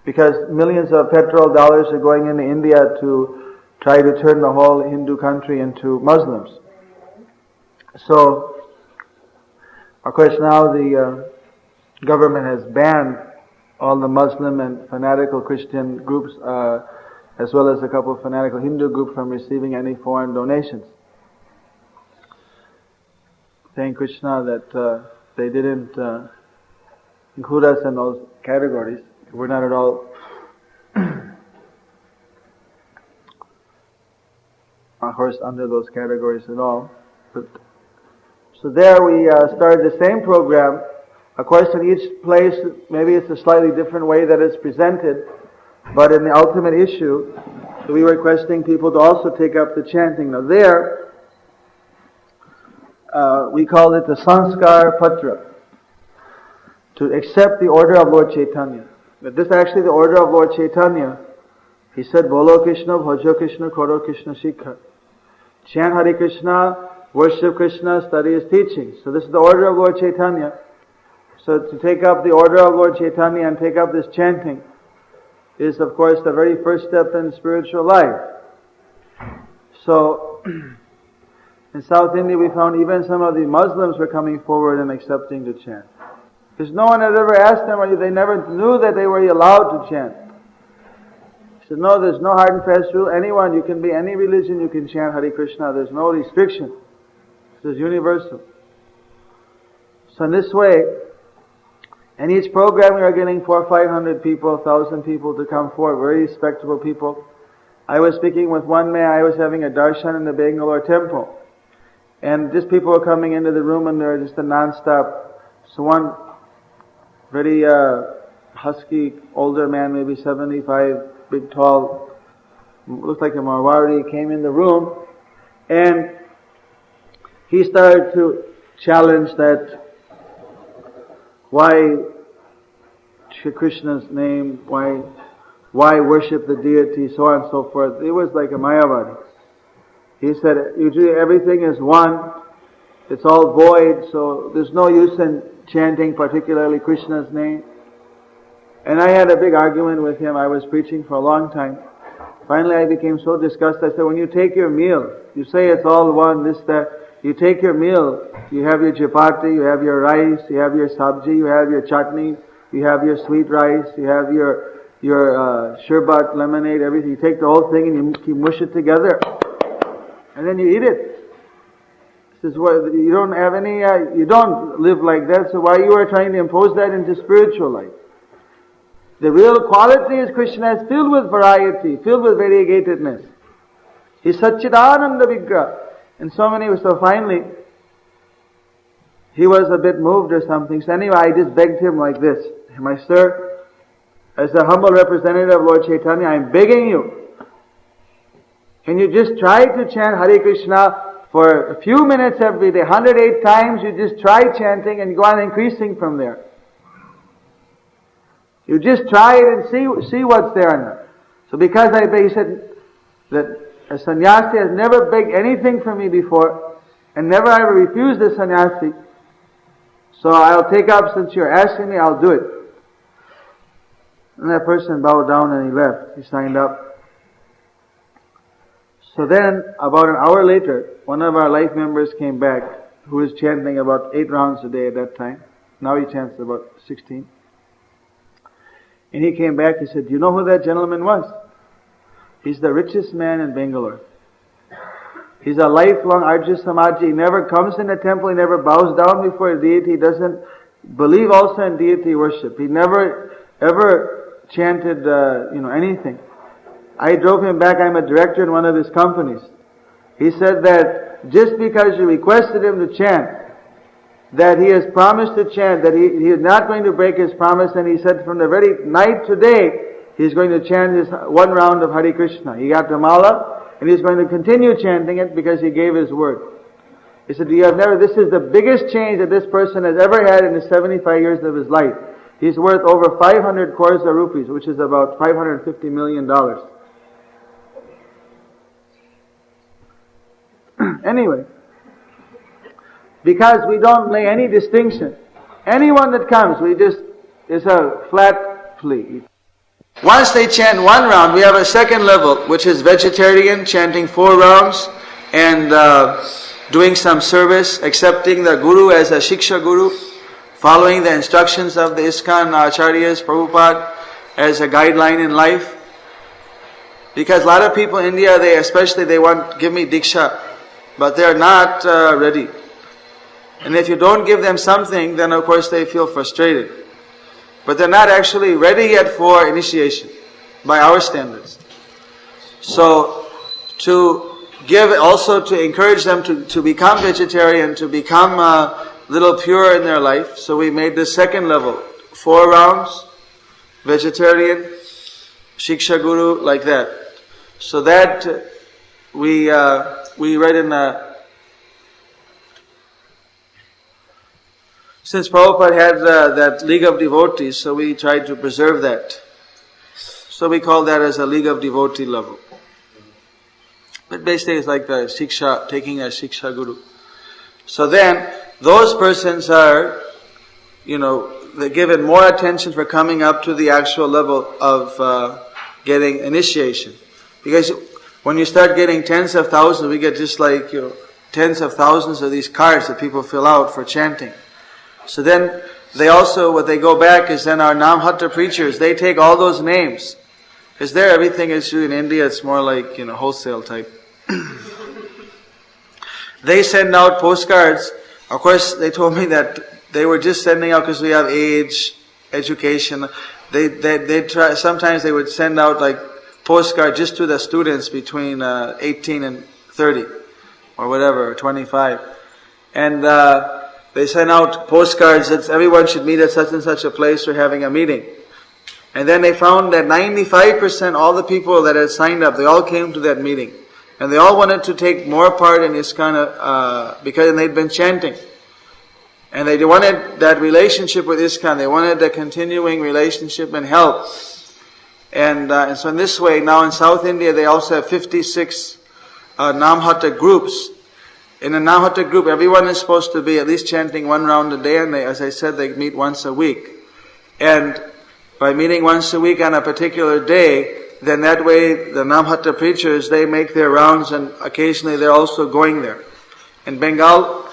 A: because millions of petrol dollars are going into India to try to turn the whole Hindu country into Muslims. So, of course, now the government has banned all the Muslim and fanatical Christian groups, as well as a couple of fanatical Hindu groups from receiving any foreign donations. Thank Krishna that they didn't include us in those categories. We're not at all of course under those categories at all. But so there we started the same program. Of course, in each place, maybe it's a slightly different way that it's presented, but in the ultimate issue, we were requesting people to also take up the chanting. Now there, we called it the Sanskar Patra, to accept the order of Lord Chaitanya. But this is actually the order of Lord Chaitanya. He said, Bolo Krishna, Bhajo Krishna, Koro Krishna, Shikha. Chant Hare Krishna, worship Krishna, study His teachings. So this is the order of Lord Chaitanya. So to take up the order of Lord Chaitanya and take up this chanting is of course the very first step in spiritual life. So in South India we found even some of the Muslims were coming forward and accepting to chant. Because no one had ever asked them, or they never knew that they were allowed to chant. He said, no, there's no hard and fast rule. Anyone, you can be any religion, you can chant Hare Krishna. There's no restriction. This is universal. So in this way, in each program we are getting 400 or 500 people, 1,000 people to come forward, very respectable people. I was speaking with one man, I was having a darshan in the Bangalore temple. And just people were coming into the room and they were just a non-stop. So one very husky, older man, maybe 75, big, tall, looked like a Marwari, came in the room and he started to challenge that why Shri Krishna's name, why worship the deity, so on and so forth. It was like a Mayavadi. He said, usually everything is one, it's all void, so there's no use in chanting particularly Krishna's name. And I had a big argument with him. I was preaching for a long time. Finally I became so disgusted. I said, when you take your meal, you say it's all one, this, that. You take your meal, you have your chapati, you have your rice, you have your sabji, you have your chutney, you have your sweet rice, you have your sherbet, lemonade, everything. You take the whole thing and you mush it together. And then you eat it. This is what, you don't have any, you don't live like that, so why you are trying to impose that into spiritual life? The real quality is Krishna is filled with variety, filled with variegatedness. He's Satchidananda Vigraha. And so finally, he was a bit moved or something. So anyway, I just begged him like this. My sir, as the humble representative of Lord Chaitanya, I am begging you. Can you just try to chant Hare Krishna for a few minutes every day, 108 times? You just try chanting and go on increasing from there. You just try it and see what's there in there. So because I begged, he said that a sannyasi has never begged anything from me before and never ever refused a sannyasi. So I'll take up, since you're asking me, I'll do it. And that person bowed down and he left. He signed up. So then, about an hour later, one of our life members came back, who was chanting about 8 rounds a day at that time. Now he chants about 16. And he came back, he said, "Do you know who that gentleman was? He's the richest man in Bangalore. He's a lifelong Arya Samaji. He never comes in a temple, he never bows down before a deity, he doesn't believe also in deity worship. He never ever chanted, anything. I drove him back, I'm a director in one of his companies. He said that just because you requested him to chant, that he has promised to chant, that he is not going to break his promise, and he said from the very night today, he's going to chant his 1 round of Hare Krishna. He got the mala, and he's going to continue chanting it because he gave his word." He said, this is the biggest change that this person has ever had in the 75 years of his life. He's worth over 500 crores of rupees, which is about $550 million. Anyway, because we don't lay any distinction. Anyone that comes, it's a flat plea. Once they chant 1 round, we have a second level, which is vegetarian, chanting 4 rounds, and doing some service, accepting the Guru as a Shiksha Guru, following the instructions of the ISKCON Acharyas, Prabhupada, as a guideline in life. Because a lot of people in India, they want, give me Diksha, but they're not ready. And if you don't give them something, then of course they feel frustrated. But they're not actually ready yet for initiation, by our standards. So, to encourage them to become vegetarian, to become a little pure in their life, so we made the second level, 4 rounds, vegetarian, Shiksha Guru, like that. So that we read in since Prabhupada had that League of Devotees, so we tried to preserve that. So we call that as a League of Devotee level. But basically it's like the Shiksha, taking a Shiksha Guru. So then, those persons are, they're given more attention for coming up to the actual level of getting initiation. Because when you start getting tens of thousands, we get just like, tens of thousands of these cards that people fill out for chanting. So then, what they go back is then our Namahatta preachers, they take all those names. Because there everything is, in India it's more like, wholesale type. They send out postcards. Of course, they told me that they were just sending out because we have age, education. They try, sometimes they would send out like postcard just to the students between 18 and 30 or whatever, 25. And they sent out postcards that everyone should meet at such and such a place, or having a meeting. And then they found that 95%, all the people that had signed up, they all came to that meeting. And they all wanted to take more part in ISKCON because they'd been chanting. And they wanted that relationship with ISKCON. They wanted the continuing relationship and help. And so in this way, now in South India, they also have 56 Namahatta groups. In a Namahatta group, everyone is supposed to be at least chanting 1 round a day, and as I said, they meet once a week. And by meeting once a week on a particular day, then that way the Namahatta preachers, they make their rounds, and occasionally they're also going there. In Bengal,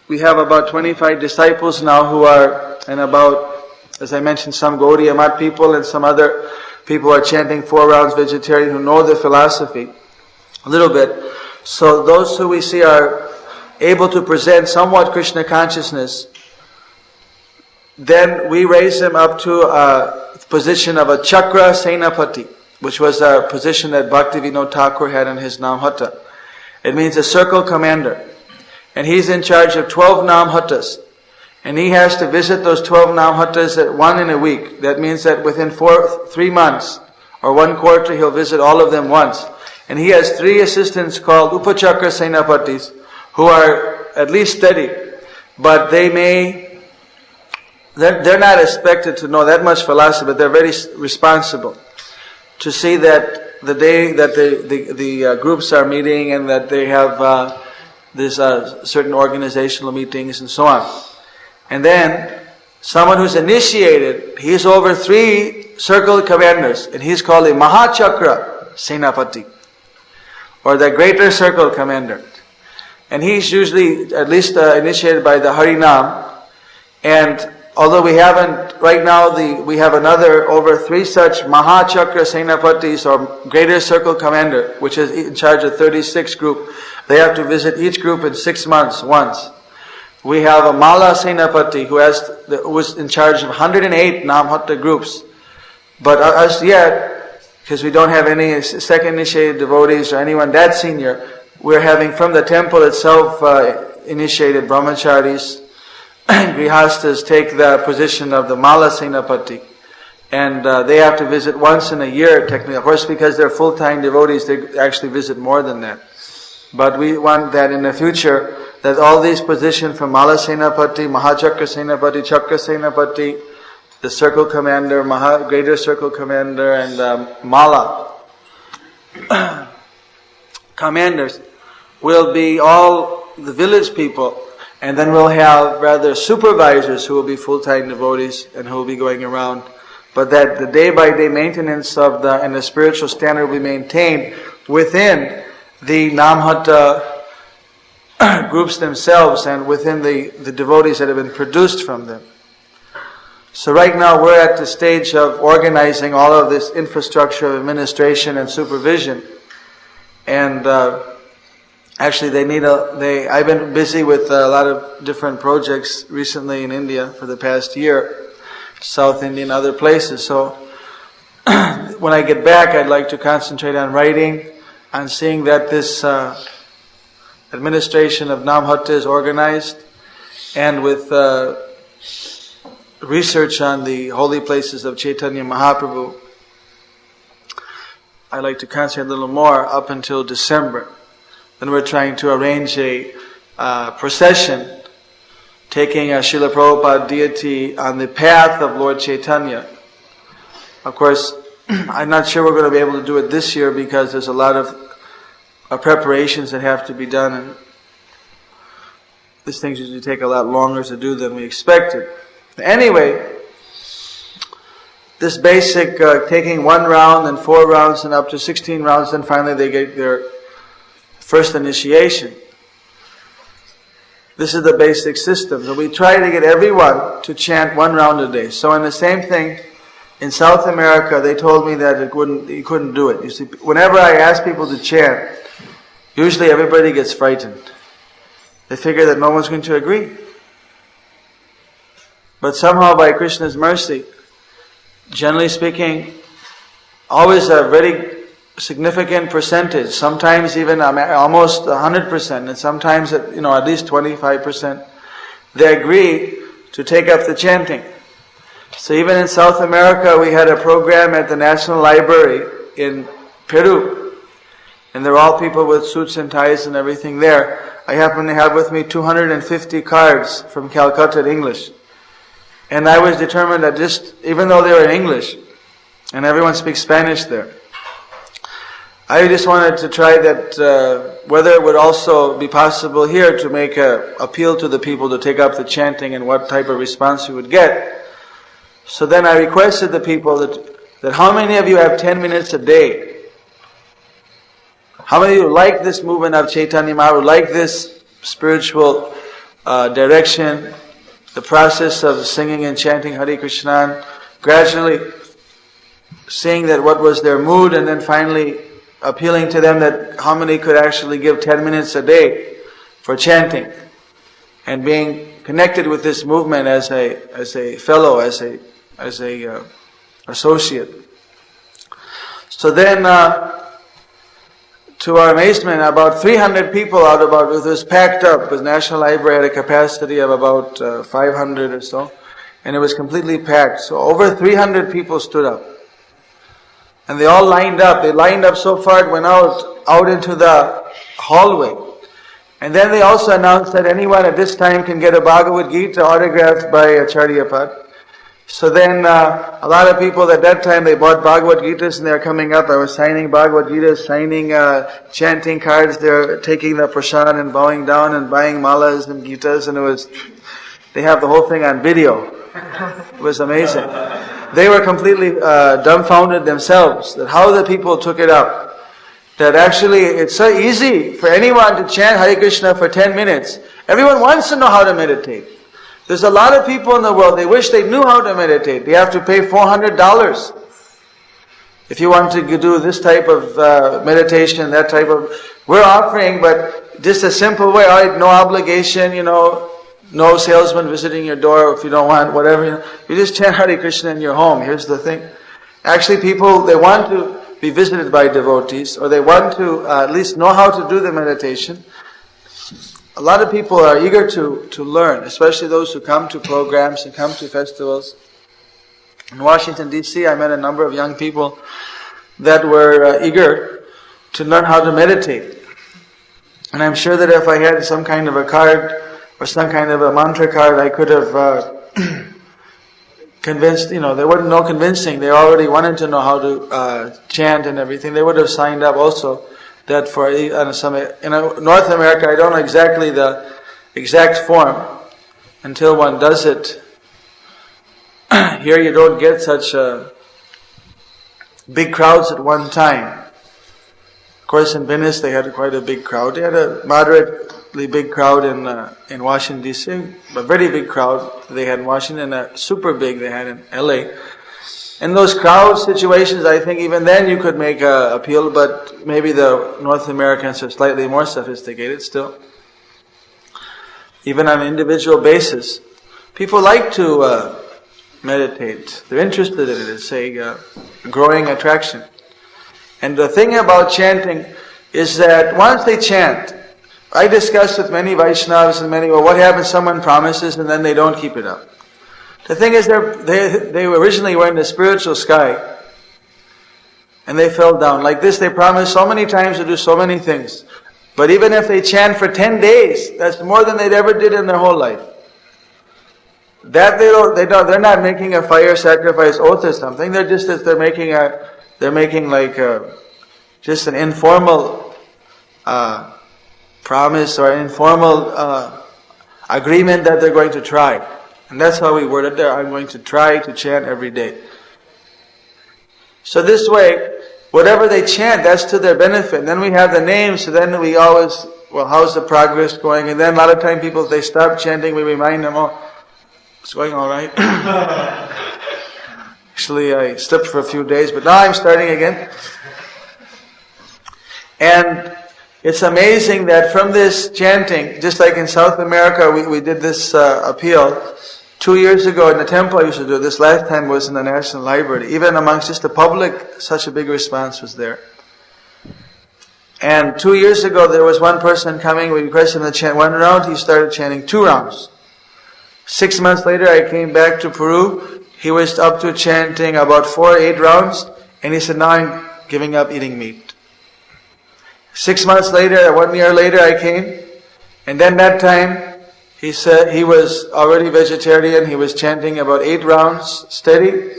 A: we have about 25 disciples now who are, and about, as I mentioned, some Gaudiya Math people and some other people are chanting 4 rounds vegetarian who know the philosophy a little bit. So those who we see are able to present somewhat Krishna consciousness, then we raise them up to a position of a Chakra Senapati, which was a position that Bhaktivinoda Thakur had in his Namahatta. It means a circle commander. And he's in charge of 12 Namahattas. And he has to visit those 12 Namahattas at one in a week. That means that within 3 months or 1 quarter, he'll visit all of them once. And he has 3 assistants called Upachakra Senapatis, who are at least steady, but they're not expected to know that much philosophy, but they're very responsible to see that the day that the groups are meeting and that they have certain organizational meetings and so on. And then someone who's initiated, he's over 3 circle commanders, and he's called a Mahachakra Senapati, or the greater circle commander. And he's usually at least initiated by the Harinam. And although we haven't, right now we have another over 3 such Mahachakra Senapatis or greater circle commander, which is in charge of 36 group. They have to visit each group in 6 months once. We have a Mala Senapati who was in charge of 108 Namahatta groups. But as yet, because we don't have any second initiated devotees or anyone that senior, we're having from the temple itself initiated brahmacharis. Grihastas take the position of the Mala Senapati. And they have to visit once in a year, technically. Of course, because they're full-time devotees, they actually visit more than that. But we want that in the future, that all these positions from Mala Senapati, Mahachakra Senapati, Chakra Senapati, the circle commander, greater circle commander, and Mala commanders will be all the village people. And then we'll have rather supervisors who will be full-time devotees and who will be going around. But that the day-by-day maintenance of and the spiritual standard will be maintained within the Namahatta groups themselves and within the devotees that have been produced from them. So right now we're at the stage of organizing all of this infrastructure of administration and supervision. And actually I've been busy with a lot of different projects recently in India for the past year, South India and other places. So when I get back, I'd like to concentrate on writing, on seeing that this administration of Namahatta is organized, and with research on the holy places of Chaitanya Mahaprabhu. I'd like to concentrate a little more up until December. Then we're trying to arrange a procession taking a Srila Prabhupada deity on the path of Lord Chaitanya. Of course, I'm not sure we're going to be able to do it this year because there's a lot of preparations that have to be done, and these things usually take a lot longer to do than we expected. Anyway, this basic taking 1 round and 4 rounds and up to 16 rounds, and finally they get their first initiation. This is the basic system. So we try to get everyone to chant 1 round a day. So in the same thing, in South America, they told me that you couldn't do it. You see, whenever I ask people to chant, usually everybody gets frightened. They figure that no one's going to agree. But somehow by Krishna's mercy, generally speaking, always a very significant percentage, sometimes even almost 100%, and sometimes at least 25%, they agree to take up the chanting. So even in South America, we had a program at the National Library in Peru, and they're all people with suits and ties and everything there. I happen to have with me 250 cards from Calcutta in English. And I was determined that even though they were in English, and everyone speaks Spanish there, I just wanted to try that, whether it would also be possible here to make an appeal to the people to take up the chanting and what type of response we would get. So then I requested the people that how many of you have 10 minutes a day? How many of you like this movement of Chaitanya Mahaprabhu, like this spiritual direction, the process of singing and chanting Hare Krishna, gradually seeing that what was their mood, and then finally appealing to them that how many could actually give 10 minutes a day for chanting and being connected with this movement as a fellow, as a associate. So then to our amazement, about 300 people it was packed up, because National Library had a capacity of about 500 or so, and it was completely packed. So over 300 people stood up. And they all lined up. They lined up so far it went out into the hallway. And then they also announced that anyone at this time can get a Bhagavad Gita autographed by Acharya Pad. So then a lot of people at that time, they bought Bhagavad Gitas and they're coming up. I was signing Bhagavad Gitas, signing chanting cards. They're taking the prasad and bowing down and buying malas and Gitas, and they have the whole thing on video. It was amazing. They were completely dumbfounded themselves that how the people took it up. That actually it's so easy for anyone to chant Hare Krishna for 10 minutes. Everyone wants to know how to meditate. There's a lot of people in the world, they wish they knew how to meditate. They have to pay $400 if you want to do this type of meditation, that type of... We're offering, but just a simple way, all right, no obligation, no salesman visiting your door if you don't want, whatever. You just chant Hare Krishna in your home. Here's the thing. Actually, people, they want to be visited by devotees, or they want to at least know how to do the meditation. A lot of people are eager to learn, especially those who come to programs and come to festivals. In Washington, D.C., I met a number of young people that were eager to learn how to meditate. And I'm sure that if I had some kind of a card or some kind of a mantra card, I could have convinced, there wasn't no convincing. They already wanted to know how to chant and everything. They would have signed up also. That for in North America, I don't know exactly the exact form until one does it. Here you don't get such big crowds at one time. Of course, in Venice they had quite a big crowd. They had a moderately big crowd in Washington D.C., a very big crowd they had in Washington, and a super big they had in L.A. In those crowd situations, I think even then you could make an appeal, but maybe the North Americans are slightly more sophisticated still. Even on an individual basis, people like to meditate. They're interested in it. It's a growing attraction. And the thing about chanting is that once they chant, I discussed with many Vaishnavas and what happens if someone promises and then they don't keep it up. The thing is, they originally were in the spiritual sky, and they fell down. Like this, they promised so many times to do so many things. But even if they chant for 10 days, that's more than they'd ever did in their whole life. That they're not making a fire sacrifice oath or something. They're making like just an informal promise or an informal agreement that they're going to try. And that's how we word it there. I'm going to try to chant every day. So this way, whatever they chant, that's to their benefit. And then we have the names, so then we always, how's the progress going? And then a lot of time people, if they stop chanting, we remind them, it's going all right. Actually, I slipped for a few days, but now I'm starting again. And it's amazing that from this chanting, just like in South America, we did this appeal. 2 years ago in the temple I used to do this. Last time was in the National Library. Even amongst just the public, such a big response was there. And 2 years ago there was one person coming, we requested him to chant 1 round, he started chanting 2 rounds. 6 months later I came back to Peru, he was up to chanting about 4 or 8 rounds, and he said, now I'm giving up eating meat. 6 months later, 1 year later I came, and then that time, he said he was already vegetarian, he was chanting about 8 rounds steady.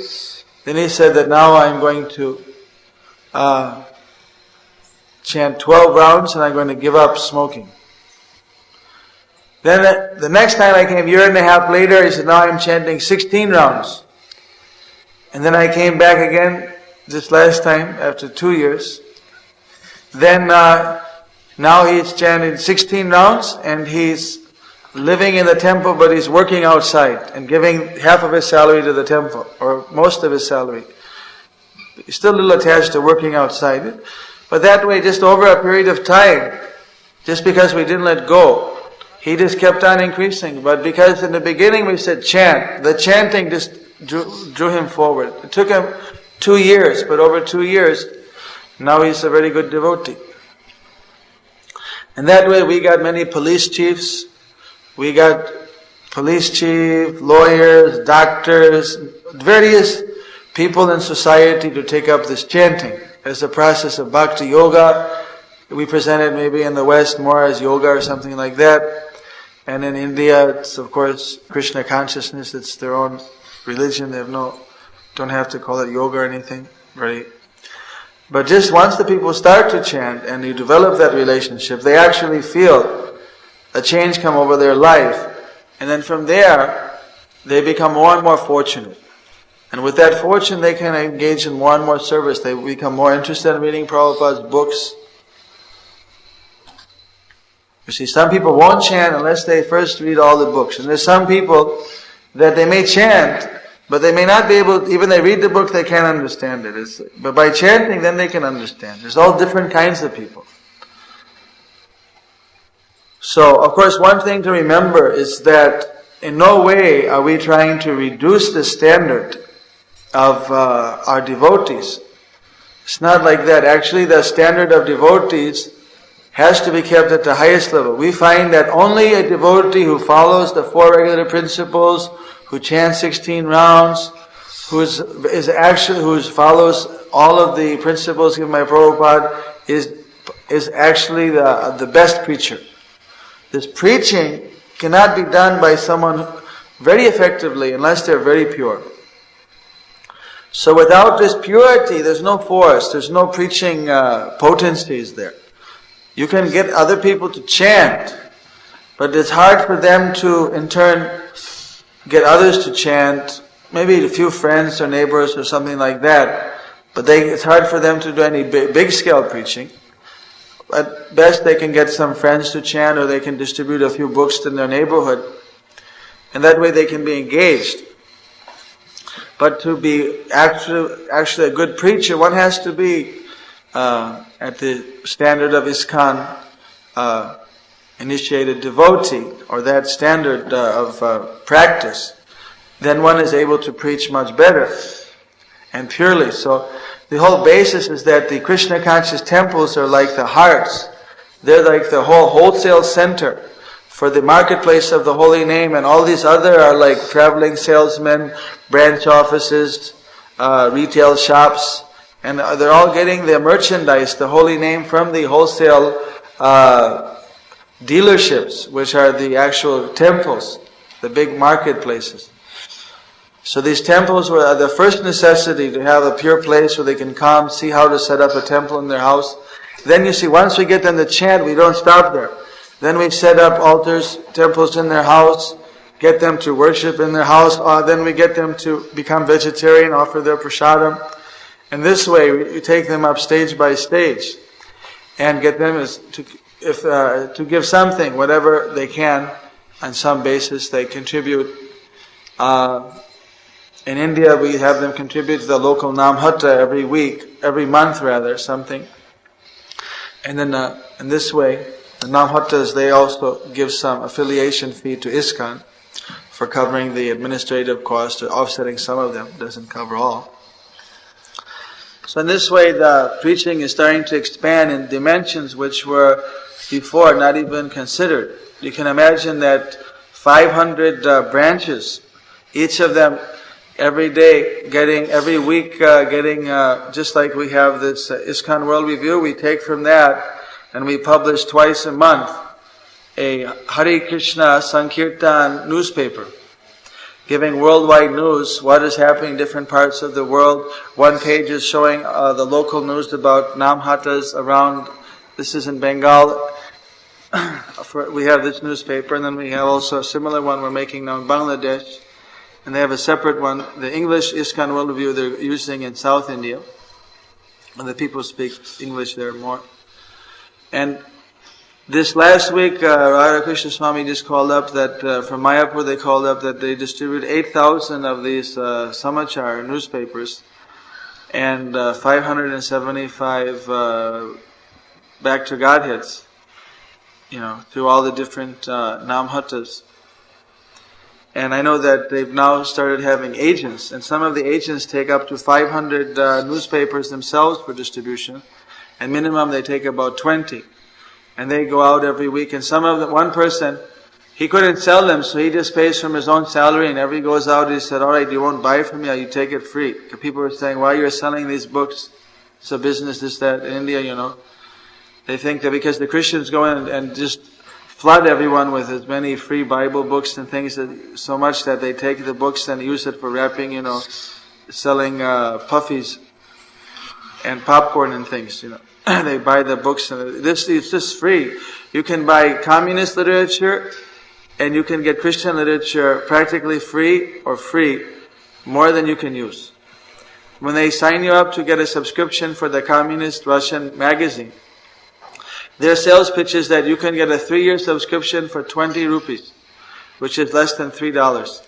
A: Then he said that now I'm going to chant 12 rounds and I'm going to give up smoking. Then the next time I came, 1.5 years later, he said, now I'm chanting 16 rounds. And then I came back again this last time after 2 years. Then now he's chanted 16 rounds and he's living in the temple, but he's working outside and giving half of his salary to the temple, or most of his salary. He's still a little attached to working outside. But that way, just over a period of time, just because we didn't let go, he just kept on increasing. But because in the beginning we said chant, the chanting just drew him forward. It took him 2 years, but over 2 years, now he's a very good devotee. And that way we got many police chiefs, we got police chief, lawyers, doctors, various people in society to take up this chanting as a process of bhakti yoga. We present it maybe in the West more as yoga or something like that. And in India, it's of course Krishna consciousness, it's their own religion, they don't have to call it yoga or anything, right? But just once the people start to chant and you develop that relationship, they actually feel a change come over their life. And then from there, they become more and more fortunate. And with that fortune, they can engage in more and more service. They become more interested in reading Prabhupada's books. You see, some people won't chant unless they first read all the books. And there's some people that they may chant, but they may not be able, even they read the book, they can't understand it. But by chanting, then they can understand. There's all different kinds of people. So, of course, one thing to remember is that in no way are we trying to reduce the standard of our devotees. It's not like that. Actually, the standard of devotees has to be kept at the highest level. We find that only a devotee who follows the 4 regular principles, who chants 16 rounds, who follows all of the principles given by Prabhupada, is actually the best preacher. This preaching cannot be done by someone very effectively unless they're very pure. So without this purity, there's no force, there's no preaching potencies there. You can get other people to chant, but it's hard for them to, in turn, get others to chant, maybe a few friends or neighbors or something like that, but it's hard for them to do any big-scale preaching. At best, they can get some friends to chant, or they can distribute a few books in their neighborhood, and that way they can be engaged. But to be actually a good preacher, one has to be at the standard of ISKCON initiated devotee, or that standard of practice. Then one is able to preach much better and purely. So the whole basis is that the Krishna conscious temples are like the hearts. They're like the whole wholesale center for the marketplace of the holy name, and all these other are like traveling salesmen, branch offices, retail shops, and they're all getting their merchandise, the holy name, from the wholesale dealerships, which are the actual temples, the big marketplaces. So these temples were the first necessity, to have a pure place where they can come, see how to set up a temple in their house. Then you see, once we get them to chant, we don't stop there. Then we set up altars, temples in their house, get them to worship in their house. Then we get them to become vegetarian, offer their prasadam. And this way, we take them up stage by stage and get them to give something, whatever they can, on some basis they contribute. In India, we have them contribute to the local Namahatta every month rather, something. And then in this way, the Namahattas, they also give some affiliation fee to ISKCON for covering the administrative cost, or offsetting some of them, doesn't cover all. So in this way, the preaching is starting to expand in dimensions which were before not even considered. You can imagine that 500 branches, each of them every day every week getting, just like we have this ISKCON World Review, we take from that and we publish twice a month a Hare Krishna Sankirtan newspaper, giving worldwide news, what is happening in different parts of the world. One page is showing the local news about Namahattas around, this is in Bengal, we have this newspaper, and then we have also a similar one we're making now in Bangladesh, and they have a separate one, the English ISKCON World Review they're using in South India, and the people speak English there more. And this last week, Radha Swami just called up that, from Mayapur they called up that they distribute 8,000 of these samachar newspapers, and 575 back to Godheads, through all the different Namahattas. And I know that they've now started having agents, and some of the agents take up to 500 newspapers themselves for distribution, and minimum they take about 20. and they go out every week. And some of them, one person, he couldn't sell them, so he just pays from his own salary, and every goes out, he said, alright, you won't buy from me, or you take it free. Because people were saying, why you're selling these books? It's a business, this, that, in India, They think that because the Christians go in and just flood everyone with as many free Bible books and things, so much that they take the books and use it for wrapping, selling puffies and popcorn and things, They buy the books, and it's just free. You can buy communist literature, and you can get Christian literature practically free or free, more than you can use. When they sign you up to get a subscription for the communist Russian magazine, their sales pitch is that you can get a 3-year subscription for 20 rupees, which is less than $3.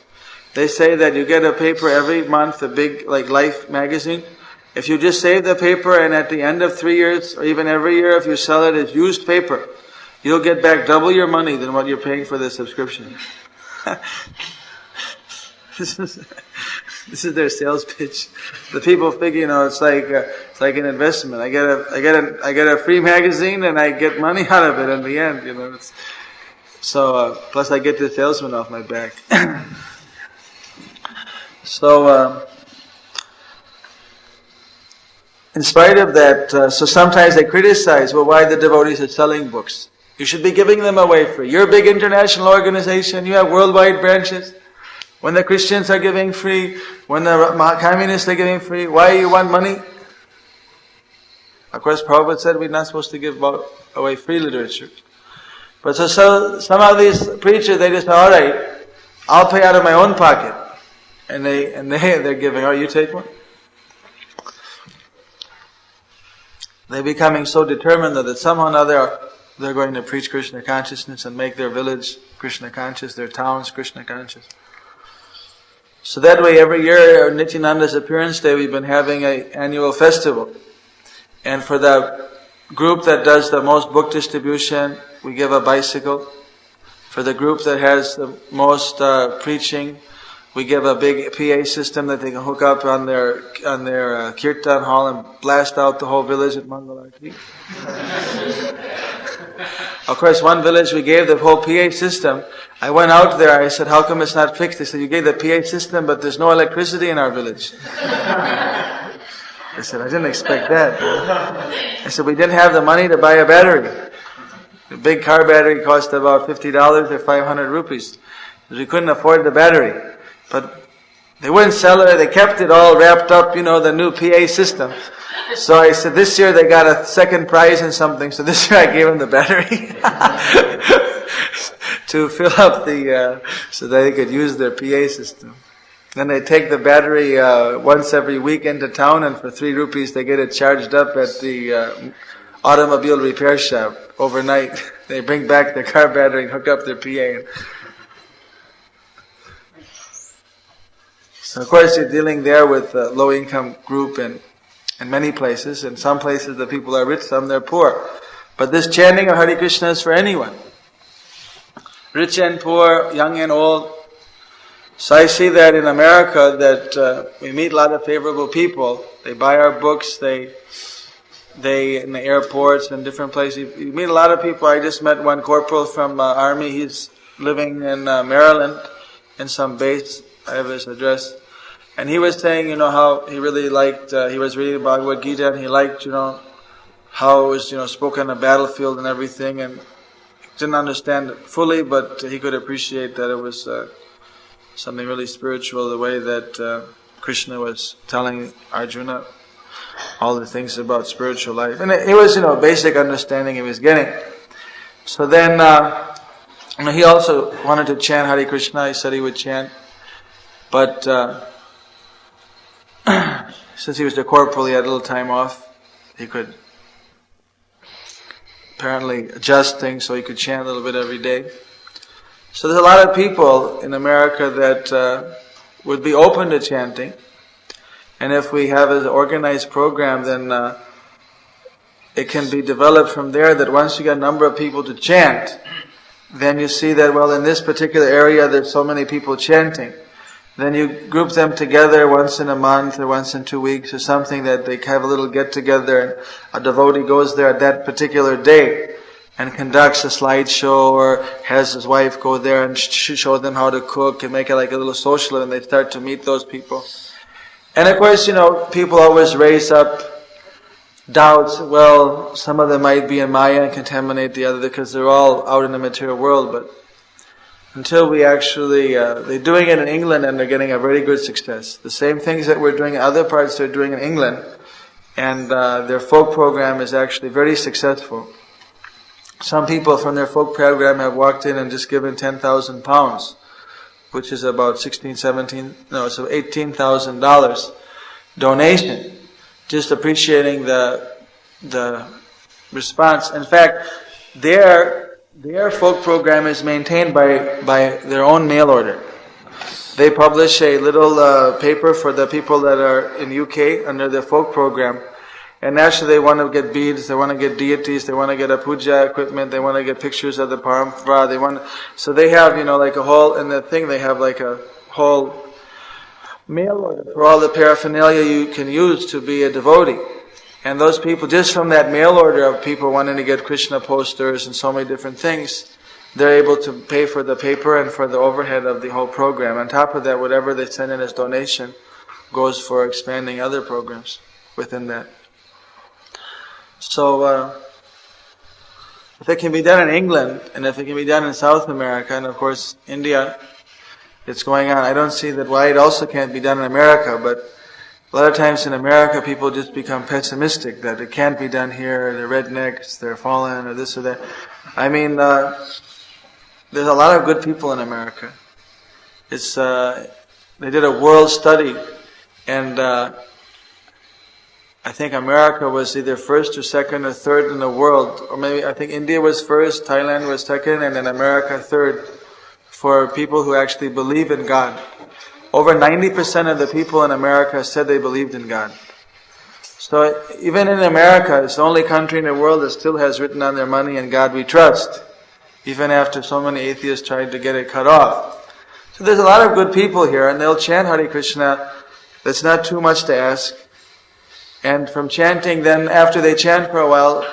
A: They say that you get a paper every month, a big, like Life magazine. If you just save the paper, and at the end of 3 years, or even every year, if you sell it as used paper, you'll get back double your money than what you're paying for the subscription. This is their sales pitch. The people figure, it's like an investment. I get a free magazine, and I get money out of it in the end. Plus I get the salesman off my back. In spite of that, so sometimes they criticize, why the devotees are selling books. You should be giving them away free. You're a big international organization, you have worldwide branches. When the Christians are giving free, when the communists are giving free, why you want money? Of course, Prabhupada said we're not supposed to give away free literature. But so some of these preachers, they just say, alright, I'll pay out of my own pocket. And they're giving, you take one? They're becoming so determined that somehow or another they're going to preach Krishna consciousness and make their village Krishna conscious, their towns Krishna conscious. So that way every year, Nityananda's appearance day, we've been having an annual festival. And for the group that does the most book distribution, we give a bicycle. For the group that has the most preaching, we give a big PA system that they can hook up on their kirtan hall and blast out the whole village at Mangalarti. Of course, one village we gave the whole PA system. I went out there, I said, how come it's not fixed? They said, you gave the PA system, but there's no electricity in our village. I said, I didn't expect that. I said, we didn't have the money to buy a battery. The big car battery cost about $50 or 500 rupees. We couldn't afford the battery. But they wouldn't sell it, they kept it all wrapped up, the new PA system. So I said, this year they got a second prize in something, so this year I gave them the battery to fill up so that they could use their PA system. Then they take the battery once every week into town, and for 3 rupees they get it charged up at the automobile repair shop overnight. They bring back their car battery and hook up their PA. So of course you're dealing there with a low-income group in many places. In some places the people are rich, some they're poor. But this chanting of Hare Krishna is for anyone. Rich and poor, young and old. So I see that in America that we meet a lot of favorable people. They buy our books, they in the airports and different places. You meet a lot of people. I just met one corporal from Army. He's living in Maryland in some base. I have his address. And he was saying, how he really liked, he was reading Bhagavad Gita and he liked, how it was, spoken on the battlefield and everything, and didn't understand it fully, but he could appreciate that it was something really spiritual, the way that Krishna was telling Arjuna all the things about spiritual life. And it was, basic understanding he was getting. So then, he also wanted to chant Hare Krishna. He said he would chant. But since he was the corporal, he had a little time off. He could apparently adjust things so he could chant a little bit every day. So there's a lot of people in America that would be open to chanting. And if we have an organized program, then it can be developed from there, that once you get a number of people to chant, then you see that, in this particular area there's so many people chanting. Then you group them together once in a month or once in 2 weeks or something, that they have a little get together and a devotee goes there at that particular day and conducts a slideshow or has his wife go there and show them how to cook and make it like a little social, and they start to meet those people. And of course, people always raise up doubts. Well, some of them might be in Maya and contaminate the other because they're all out in the material world, but until we actually, they're doing it in England and they're getting a very good success. The same things that we're doing in other parts they're doing in England, and their folk program is actually very successful. Some people from their folk program have walked in and just given £10,000, which is about $18,000 donation, just appreciating the response. In fact, their folk program is maintained by their own mail order. They publish a little paper for the people that are in UK under their folk program. And naturally they want to get beads, they want to get deities, they want to get a puja equipment, they want to get pictures of the parampara, so they have, like a whole, in the thing they have like a whole mail order for all the paraphernalia you can use to be a devotee. And those people, just from that mail order of people wanting to get Krishna posters and so many different things, they're able to pay for the paper and for the overhead of the whole program. On top of that, whatever they send in as donation goes for expanding other programs within that. So, if it can be done in England, and if it can be done in South America, and of course India, it's going on. I don't see that why it also can't be done in America, but a lot of times in America people just become pessimistic that it can't be done here, they're rednecks, they're fallen, or this or that. I mean, there's a lot of good people in America. They did a world study, and I think America was either first or second or third in the world, or maybe I think India was first, Thailand was second, and then America third for people who actually believe in God. Over 90% of the people in America said they believed in God. So even in America, it's the only country in the world that still has written on their money, "In God we trust," even after so many atheists tried to get it cut off. So there's a lot of good people here, and they'll chant Hare Krishna. That's not too much to ask. And from chanting, then after they chant for a while,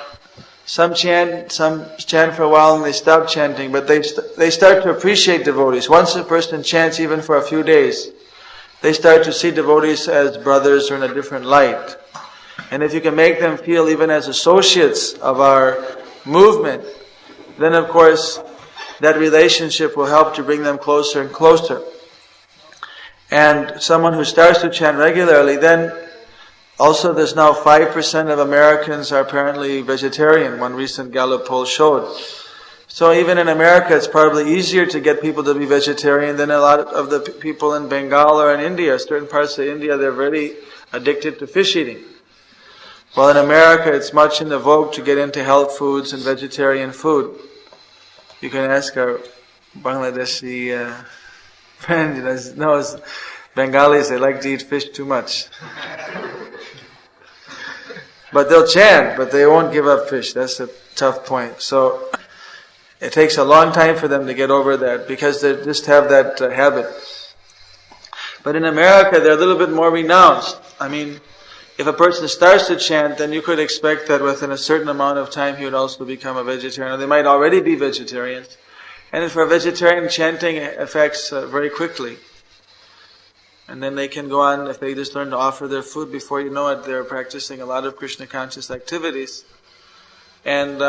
A: some chant for a while and they stop chanting, but they start to appreciate devotees. Once a person chants even for a few days, they start to see devotees as brothers or in a different light. And if you can make them feel even as associates of our movement, then of course that relationship will help to bring them closer and closer. And someone who starts to chant regularly, then also there's now 5% of Americans are apparently vegetarian, one recent Gallup poll showed. So even in America it's probably easier to get people to be vegetarian than a lot of the people in Bengal or in India. Certain parts of India, they're very addicted to fish eating. While in America it's much in the vogue to get into health foods and vegetarian food. You can ask our Bangladeshi friend, knows Bengalis, they like to eat fish too much. But they'll chant, but they won't give up fish. That's a tough point. So it takes a long time for them to get over that because they just have that habit. But in America, they're a little bit more renounced. I mean, if a person starts to chant, then you could expect that within a certain amount of time he would also become a vegetarian. They might already be vegetarians. And for a vegetarian, chanting affects very quickly. And then they can go on, if they just learn to offer their food, before you know it, they're practicing a lot of Krishna conscious activities. And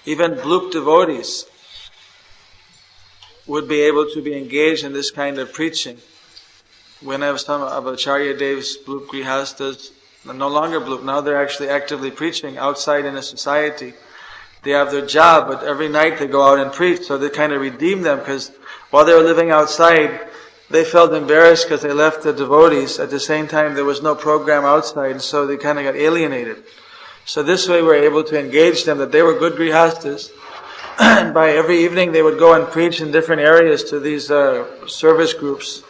A: even bloop devotees would be able to be engaged in this kind of preaching. When I was talking about Acharya Dev's bloop grihastas, they're no longer bloop, now they're actually actively preaching outside in a society. They have their job, but every night they go out and preach, so they kind of redeem them, because while they were living outside, they felt embarrassed because they left the devotees. At the same time, there was no program outside, and so they kind of got alienated. So this way we were able to engage them, that they were good grihastas. And by every evening they would go and preach in different areas to these service groups.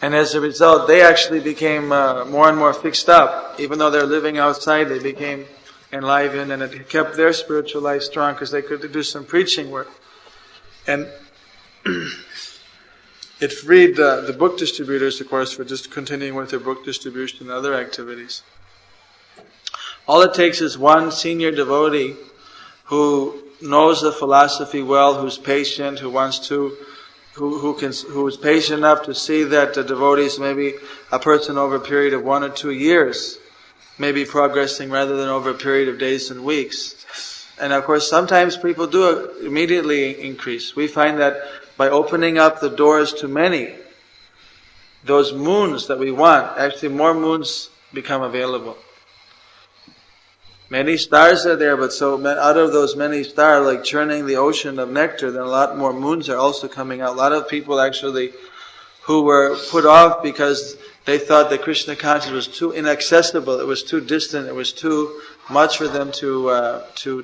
A: And as a result, they actually became more and more fixed up. Even though they're living outside, they became enlivened, and it kept their spiritual life strong because they could do some preaching work. And it freed the book distributors, of course, for just continuing with their book distribution and other activities. All it takes is one senior devotee who knows the philosophy well, who's patient, who is patient enough to see that the devotees, maybe a person over a period of 1 or 2 years, may be progressing rather than over a period of days and weeks. And of course, sometimes people do immediately increase. We find that by opening up the doors to many, those moons that we want, actually more moons become available. Many stars are there, but so out of those many stars, like churning the ocean of nectar, then a lot more moons are also coming out. A lot of people actually who were put off because they thought that Krishna consciousness was too inaccessible, it was too distant, it was too much for them to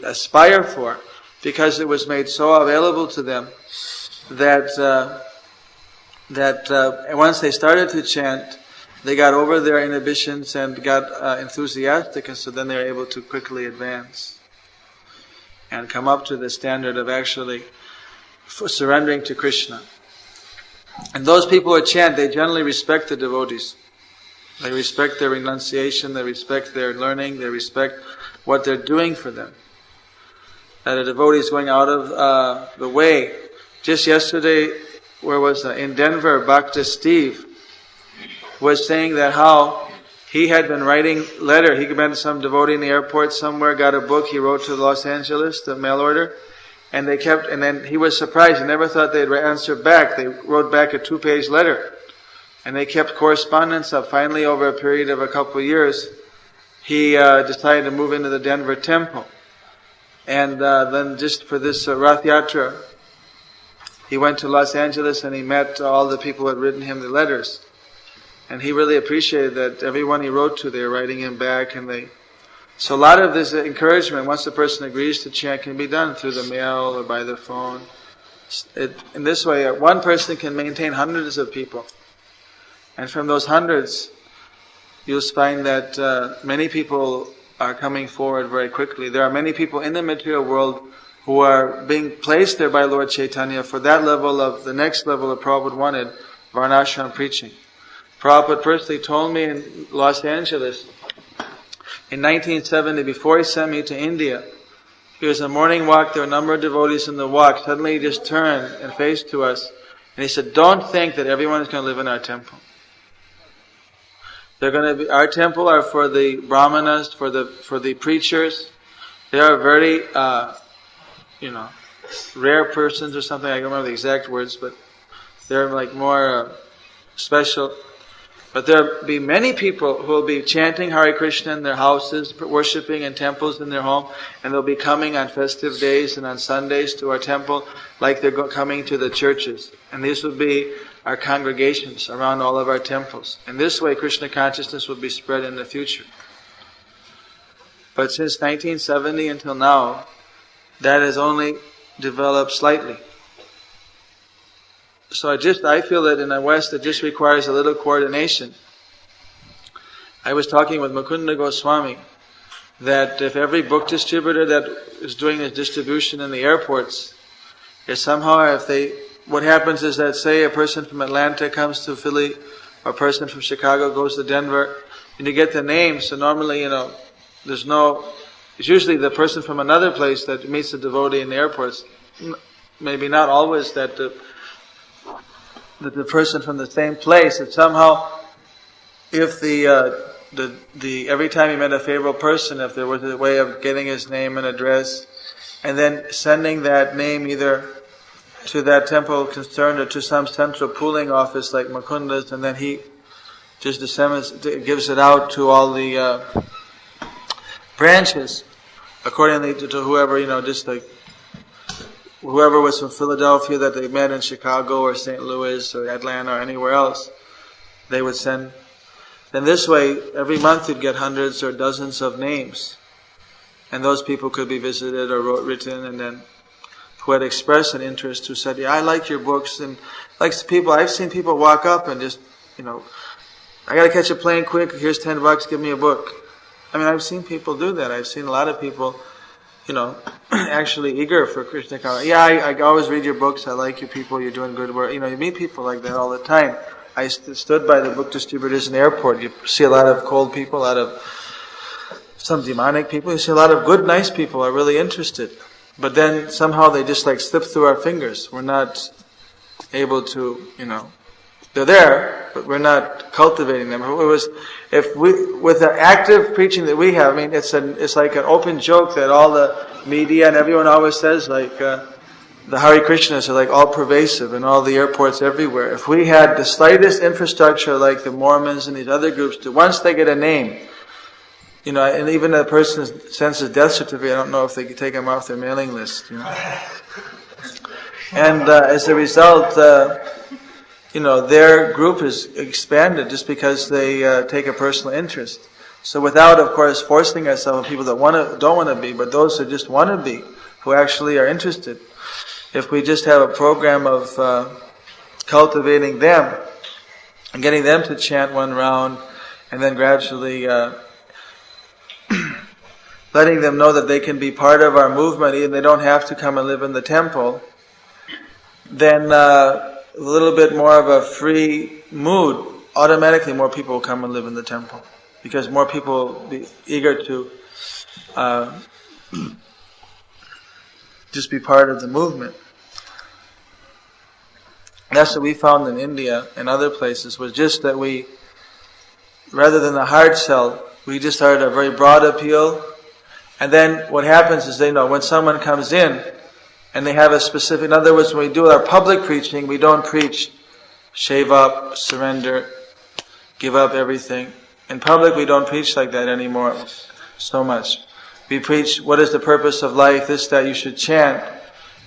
A: aspire for, because it was made so available to them that once they started to chant, they got over their inhibitions and got enthusiastic, and so then they were able to quickly advance and come up to the standard of actually surrendering to Krishna. And those people who chant, they generally respect the devotees. They respect their renunciation, they respect their learning, they respect what they're doing for them. That a devotee is going out of the way. Just yesterday, in Denver, Bhakta Steve was saying that how he had been writing letter. He met some devotee in the airport somewhere, got a book, he wrote to Los Angeles, the mail order, and then he was surprised. He never thought they'd answer back. They wrote back a 2-page letter. And they kept correspondence up. Finally, over a period of a couple of years, he decided to move into the Denver temple. And then just for this Rath Yatra, he went to Los Angeles and he met all the people who had written him the letters. And he really appreciated that everyone he wrote to, they were writing him back. So a lot of this encouragement, once the person agrees to chant, can be done through the mail or by the phone. In this way, one person can maintain hundreds of people. And from those hundreds, you'll find that many people are coming forward very quickly. There are many people in the material world who are being placed there by Lord Chaitanya for that the next level of Prabhupada wanted, Varnashram preaching. Prabhupada personally told me in Los Angeles, in 1970, before he sent me to India, he was on a morning walk, there were a number of devotees in the walk. Suddenly he just turned and faced to us, and he said, "Don't think that everyone is going to live in our temple. Our temple are for the brahmanas, for the preachers. They are very, rare persons or something. I don't remember the exact words, but they're like more special. But there'll be many people who will be chanting Hare Krishna in their houses, worshipping in temples in their home, and they'll be coming on festive days and on Sundays to our temple like they're coming to the churches. And these will be our congregations around all of our temples. And this way Krishna consciousness will be spread in the future. But since 1970 until now, that has only developed slightly. So I feel that in the West it just requires a little coordination. I was talking with Mukunda Goswami that if every book distributor that is doing this distribution in the airports, what happens is that, say, a person from Atlanta comes to Philly, or a person from Chicago goes to Denver, and you get the name, so normally, it's usually the person from another place that meets the devotee in the airports. Maybe not always that the person from the same place, that somehow, if every time you met a favorable person, if there was a way of getting his name and address, and then sending that name either to that temple concerned or to some central pooling office like Mukunda's, and then he just gives it out to all the branches, accordingly to whoever, just like whoever was from Philadelphia that they met in Chicago or St. Louis or Atlanta or anywhere else, they would send. Then this way, every month you'd get hundreds or dozens of names. And those people could be visited or written, and then who had expressed an interest, who said, "Yeah, I like your books." And I've seen people walk up and just, "I gotta catch a plane quick, here's $10, give me a book." I've seen people do that. I've seen a lot of people, actually eager for Krishna consciousness. Yeah, I always read your books, I like you people, you're doing good work. You meet people like that all the time. I stood by the book distributors in the airport. You see a lot of cold people, a lot of some demonic people. You see a lot of good, nice people are really interested. but then somehow they just like slip through our fingers. We're not able to, they're there, but we're not cultivating them. With the active preaching that we have, it's like an open joke that all the media and everyone always says, like, the Hare Krishnas are like all pervasive in all the airports everywhere. If we had the slightest infrastructure like the Mormons and these other groups do, once they get a name, and even a person sends a death certificate, I don't know if they could take them off their mailing list. And as a result, their group is expanded just because they take a personal interest. So without, of course, forcing ourselves on people that don't want to be, but those who just want to be, who actually are interested. If we just have a program of cultivating them and getting them to chant one round, and then gradually letting them know that they can be part of our movement, even they don't have to come and live in the temple, then a little bit more of a free mood, automatically more people will come and live in the temple, because more people will be eager to just be part of the movement. That's what we found in India and other places, was just that we, rather than the hard sell, we just started a very broad appeal. And then what happens is when someone comes in and they have a specific, in other words, when we do our public preaching, we don't preach shave up, surrender, give up everything. In public we don't preach like that anymore so much. We preach, what is the purpose of life, this, that, you should chant,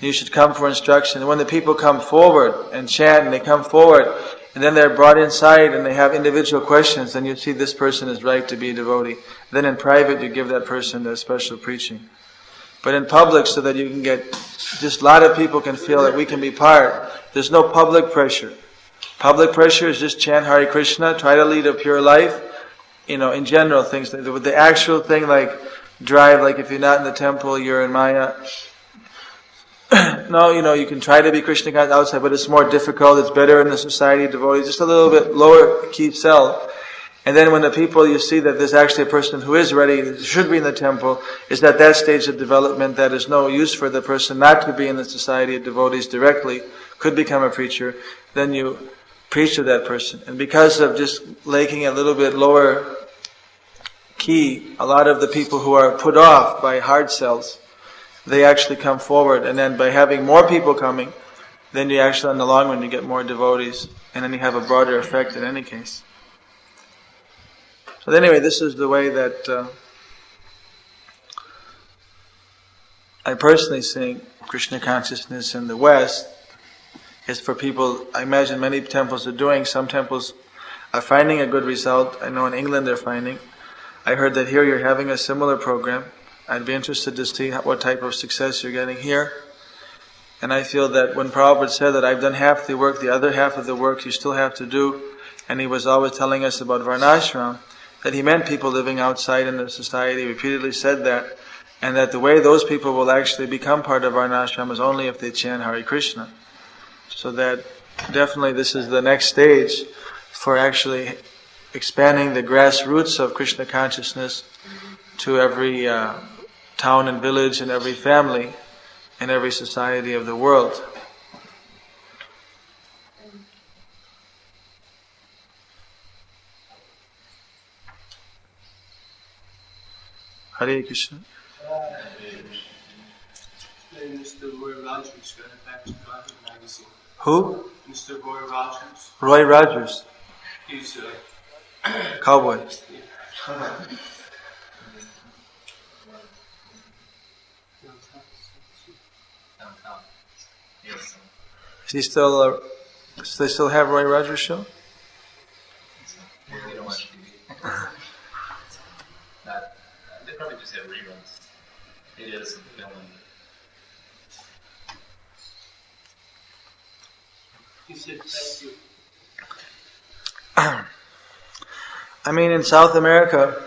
A: you should come for instruction. And when the people come forward and chant, and they come forward, and then they're brought inside and they have individual questions, then you see this person is right to be a devotee. Then in private you give that person the special preaching. But in public, so that you can get, just a lot of people can feel that we can be part. There's no public pressure. Public pressure is just chant Hare Krishna, try to lead a pure life, in general things. The actual thing like drive, like if you're not in the temple, you're in Maya. No, you can try to be Krishna conscious outside, but it's more difficult. It's better in the society of devotees. Just a little bit lower key self. And then when the people, you see that there's actually a person who is ready, should be in the temple, is at that stage of development that is no use for the person not to be in the society of devotees directly, could become a preacher, then you preach to that person. And because of just making a little bit lower key, a lot of the people who are put off by hard sells, they actually come forward. And then by having more people coming, then you actually, in the long run, you get more devotees. And then you have a broader effect in any case. So anyway, this is the way that I personally see Krishna consciousness in the West. Is for people, I imagine many temples are doing. Some temples are finding a good result. I know in England they're finding. I heard that here you're having a similar program. I'd be interested to see what type of success you're getting here. And I feel that when Prabhupada said that I've done half the work, the other half of the work you still have to do, and he was always telling us about Varnashram, that he meant people living outside in the society, repeatedly said that, and that the way those people will actually become part of Varnashram is only if they chant Hare Krishna. So that definitely this is the next stage for actually expanding the grassroots of Krishna consciousness to every town and village and every family and every society of the world. Hare Krishna. Who?
D: Mr. Roy Rogers.
A: Roy Rogers.
D: He's
A: cowboy. Is he still? Does they still have Roy Rogers show?
D: They don't watch TV. They probably just have reruns. It is filming. He said thank you.
A: I mean, in South America,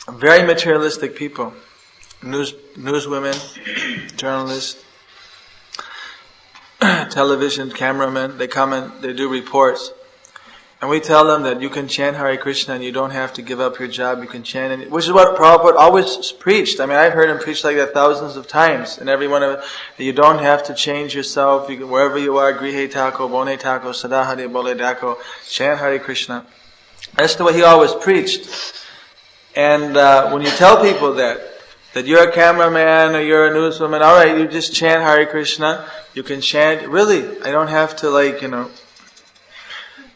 A: very materialistic people, newswomen, journalists, television cameramen, they come and they do reports. And we tell them that you can chant Hare Krishna and you don't have to give up your job, you can chant it, which is what Prabhupada always preached. I mean, I've heard him preach like that thousands of times, and every one of it, that you don't have to change yourself, you can, wherever you are, Grihe Tako, Bone Tako, Sadahari Bole Dako, chant Hare Krishna. That's the way he always preached. And when you tell people that you're a cameraman or you're a newswoman, alright, you just chant Hare Krishna, you can chant, really, I don't have to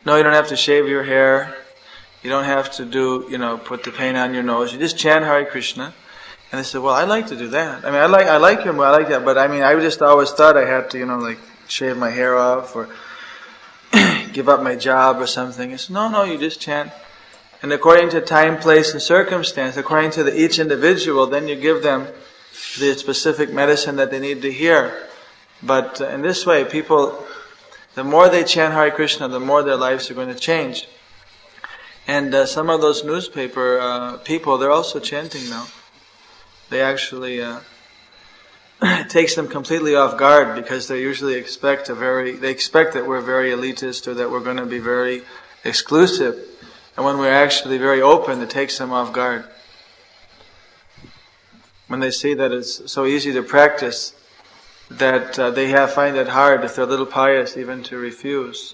A: no, you don't have to shave your hair. You don't have to put the paint on your nose. You just chant Hare Krishna. And they said, well, I'd like to do that. I mean, I like him, I like that. But I mean, I just always thought I had to, shave my hair off or give up my job or something. He said, no, you just chant. And according to time, place, and circumstance, according to each individual, then you give them the specific medicine that they need to hear. But in this way, people, the more they chant Hare Krishna, the more their lives are going to change. And some of those newspaper people, they're also chanting now. They actually, it takes them completely off guard because they usually expect that we're very elitist or that we're going to be very exclusive. And when we're actually very open, it takes them off guard. When they see that it's so easy to practice, that they find it hard, if they're a little pious, even to refuse.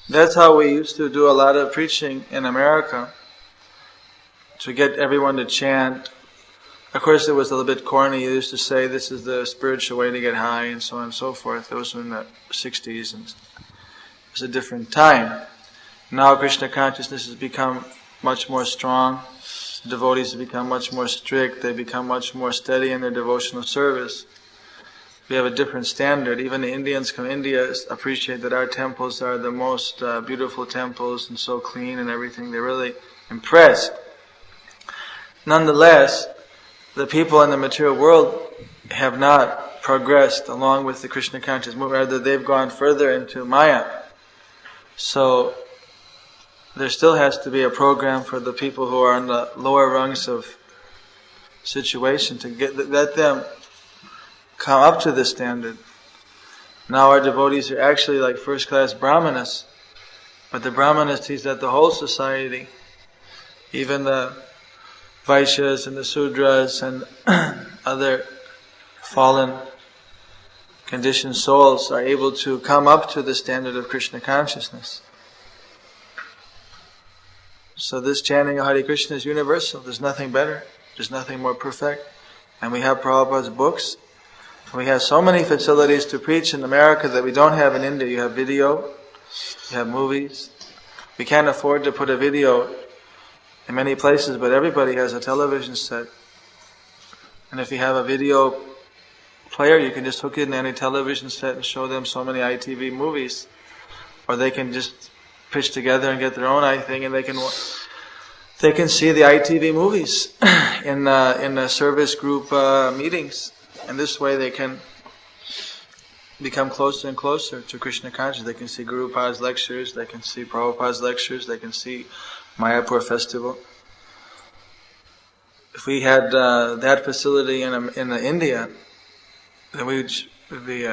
A: That's how we used to do a lot of preaching in America, to get everyone to chant. Of course, it was a little bit corny. You used to say, this is the spiritual way to get high, and so on and so forth. Those were in the 60s, and it was a different time. Now Krishna consciousness has become much more strong. Devotees have become much more strict. They become much more steady in their devotional service. We have a different standard. Even the Indians from India appreciate that our temples are the most beautiful temples and so clean and everything. They're really impressed. Nonetheless, the people in the material world have not progressed along with the Krishna conscious movement. Rather, they've gone further into Maya. So there still has to be a program for the people who are in the lower rungs of situation to let them come up to this standard. Now our devotees are actually like first-class brahmanas, but the brahmanas teach that the whole society, even the Vaishyas and the Sudras and other fallen conditioned souls are able to come up to the standard of Krishna consciousness. So this chanting of Hare Krishna is universal. There's nothing better. There's nothing more perfect. And we have Prabhupada's books. We have so many facilities to preach in America that we don't have in India. You have video, you have movies. We can't afford to put a video in many places, but everybody has a television set. And if you have a video player, you can just hook it in any television set and show them so many ITV movies. Or they can just pitch together and get their own thing, and they can see the ITV movies in the service group meetings. And this way they can become closer and closer to Krishna consciousness. They can see Guru Pad's lectures, they can see Prabhupada's lectures, they can see Mayapur festival. If we had that facility in India, then we would be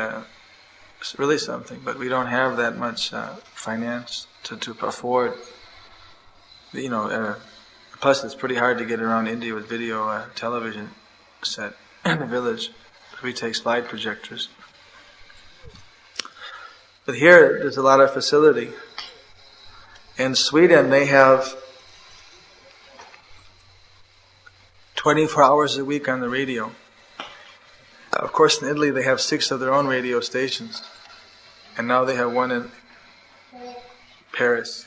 A: really something. But we don't have that much finance to afford. Plus it's pretty hard to get around India with video television set in the village. We take slide projectors. But here, there's a lot of facility. In Sweden, they have 24 hours a week on the radio. Of course, in Italy, they have 6 of their own radio stations. And now they have one in Paris.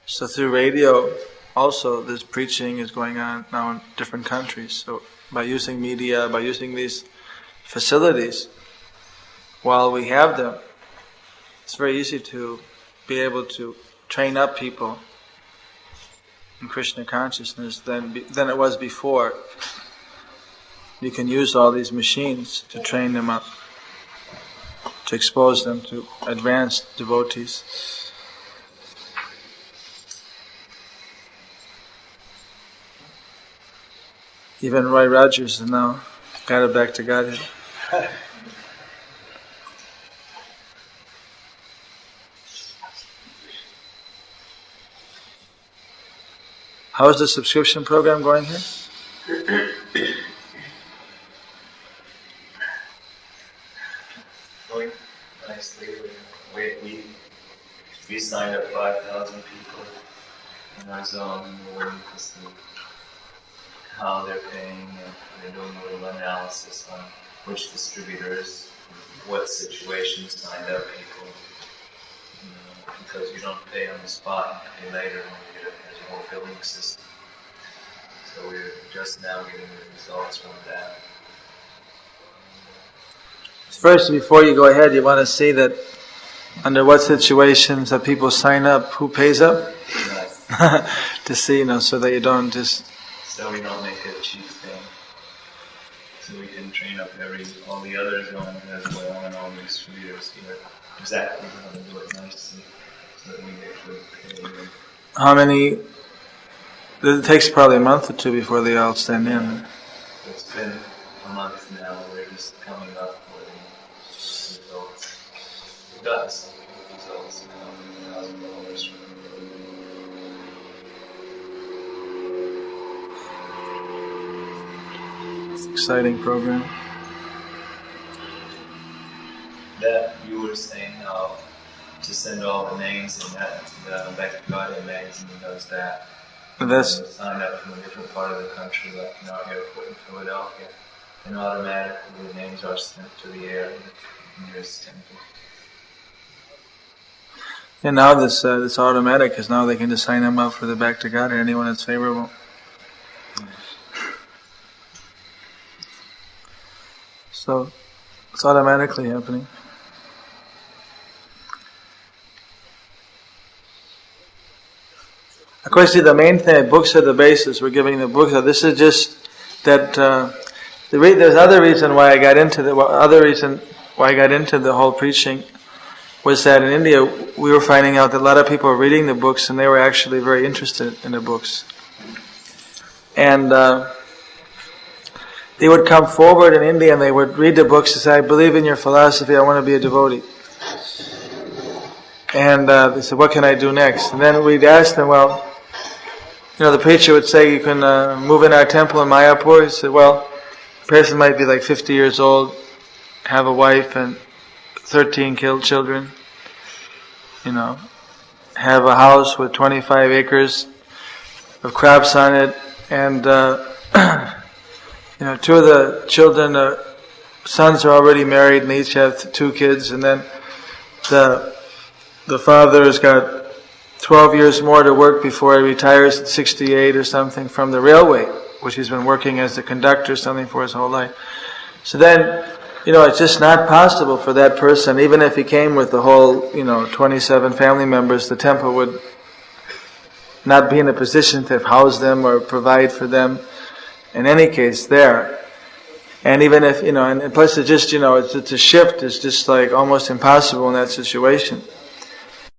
A: So through radio, also, this preaching is going on now in different countries. So by using media, by using these facilities, while we have them, it's very easy to be able to train up people in Krishna consciousness than it was before. You can use all these machines to train them up, to expose them to advanced devotees. Even Roy Rogers has now got it back to Godhead. How is the subscription program going here?
D: Going nicely. We signed up 5,000 people in our zone, and we're waiting to see how they're paying, and they're doing a little analysis on which distributors, what situations signed up people. Because you don't pay on the spot, you pay later when you get a whole billing system. So we're just now getting the results from that.
A: First, before you go ahead, you want to see that under what situations that people sign up, who pays up? Right. To see, so that you don't just...
D: So we don't make it a cheap thing. So we can train up all the other zones as well, and all the distributors here exactly how to do it nicely, so that we get good pay.
A: How many... It takes probably a month or two before they all stand in.
D: It's been a month now. We're just coming up with results. We've gotten some results now. $1,000 from
A: exciting program.
D: That you were saying how to send all the names and that back to God in magazine does that.
A: That's
D: signed up from a different part of the country, like in our airport in Philadelphia, and automatically the names are sent to the area nearest temple.
A: And now this automatic, because now they can just sign them up for the Back to God or anyone that's favorable. So it's automatically happening. Of course, the main thing, books are the basis. We're giving the books. This is just that. There's other reason why I got into the whole preaching was that in India we were finding out that a lot of people were reading the books and they were actually very interested in the books, and they would come forward in India and they would read the books and say, "I believe in your philosophy. I want to be a devotee." And they said, "What can I do next?" And then we'd ask them, well. The preacher would say, you can move in our temple in Mayapur. He said, well, the person might be like 50 years old, have a wife and 13 children, have a house with 25 acres of crops on it, and, 2 of the children, sons are already married and they each have 2 kids, and then the father's got 12 years more to work before he retires at 68 or something from the railway, which he's been working as a conductor or something for his whole life. So then, it's just not possible for that person, even if he came with the whole, 27 family members, the temple would not be in a position to house them or provide for them in any case there. And even if, and plus it's just, it's a shift, it's just like almost impossible in that situation.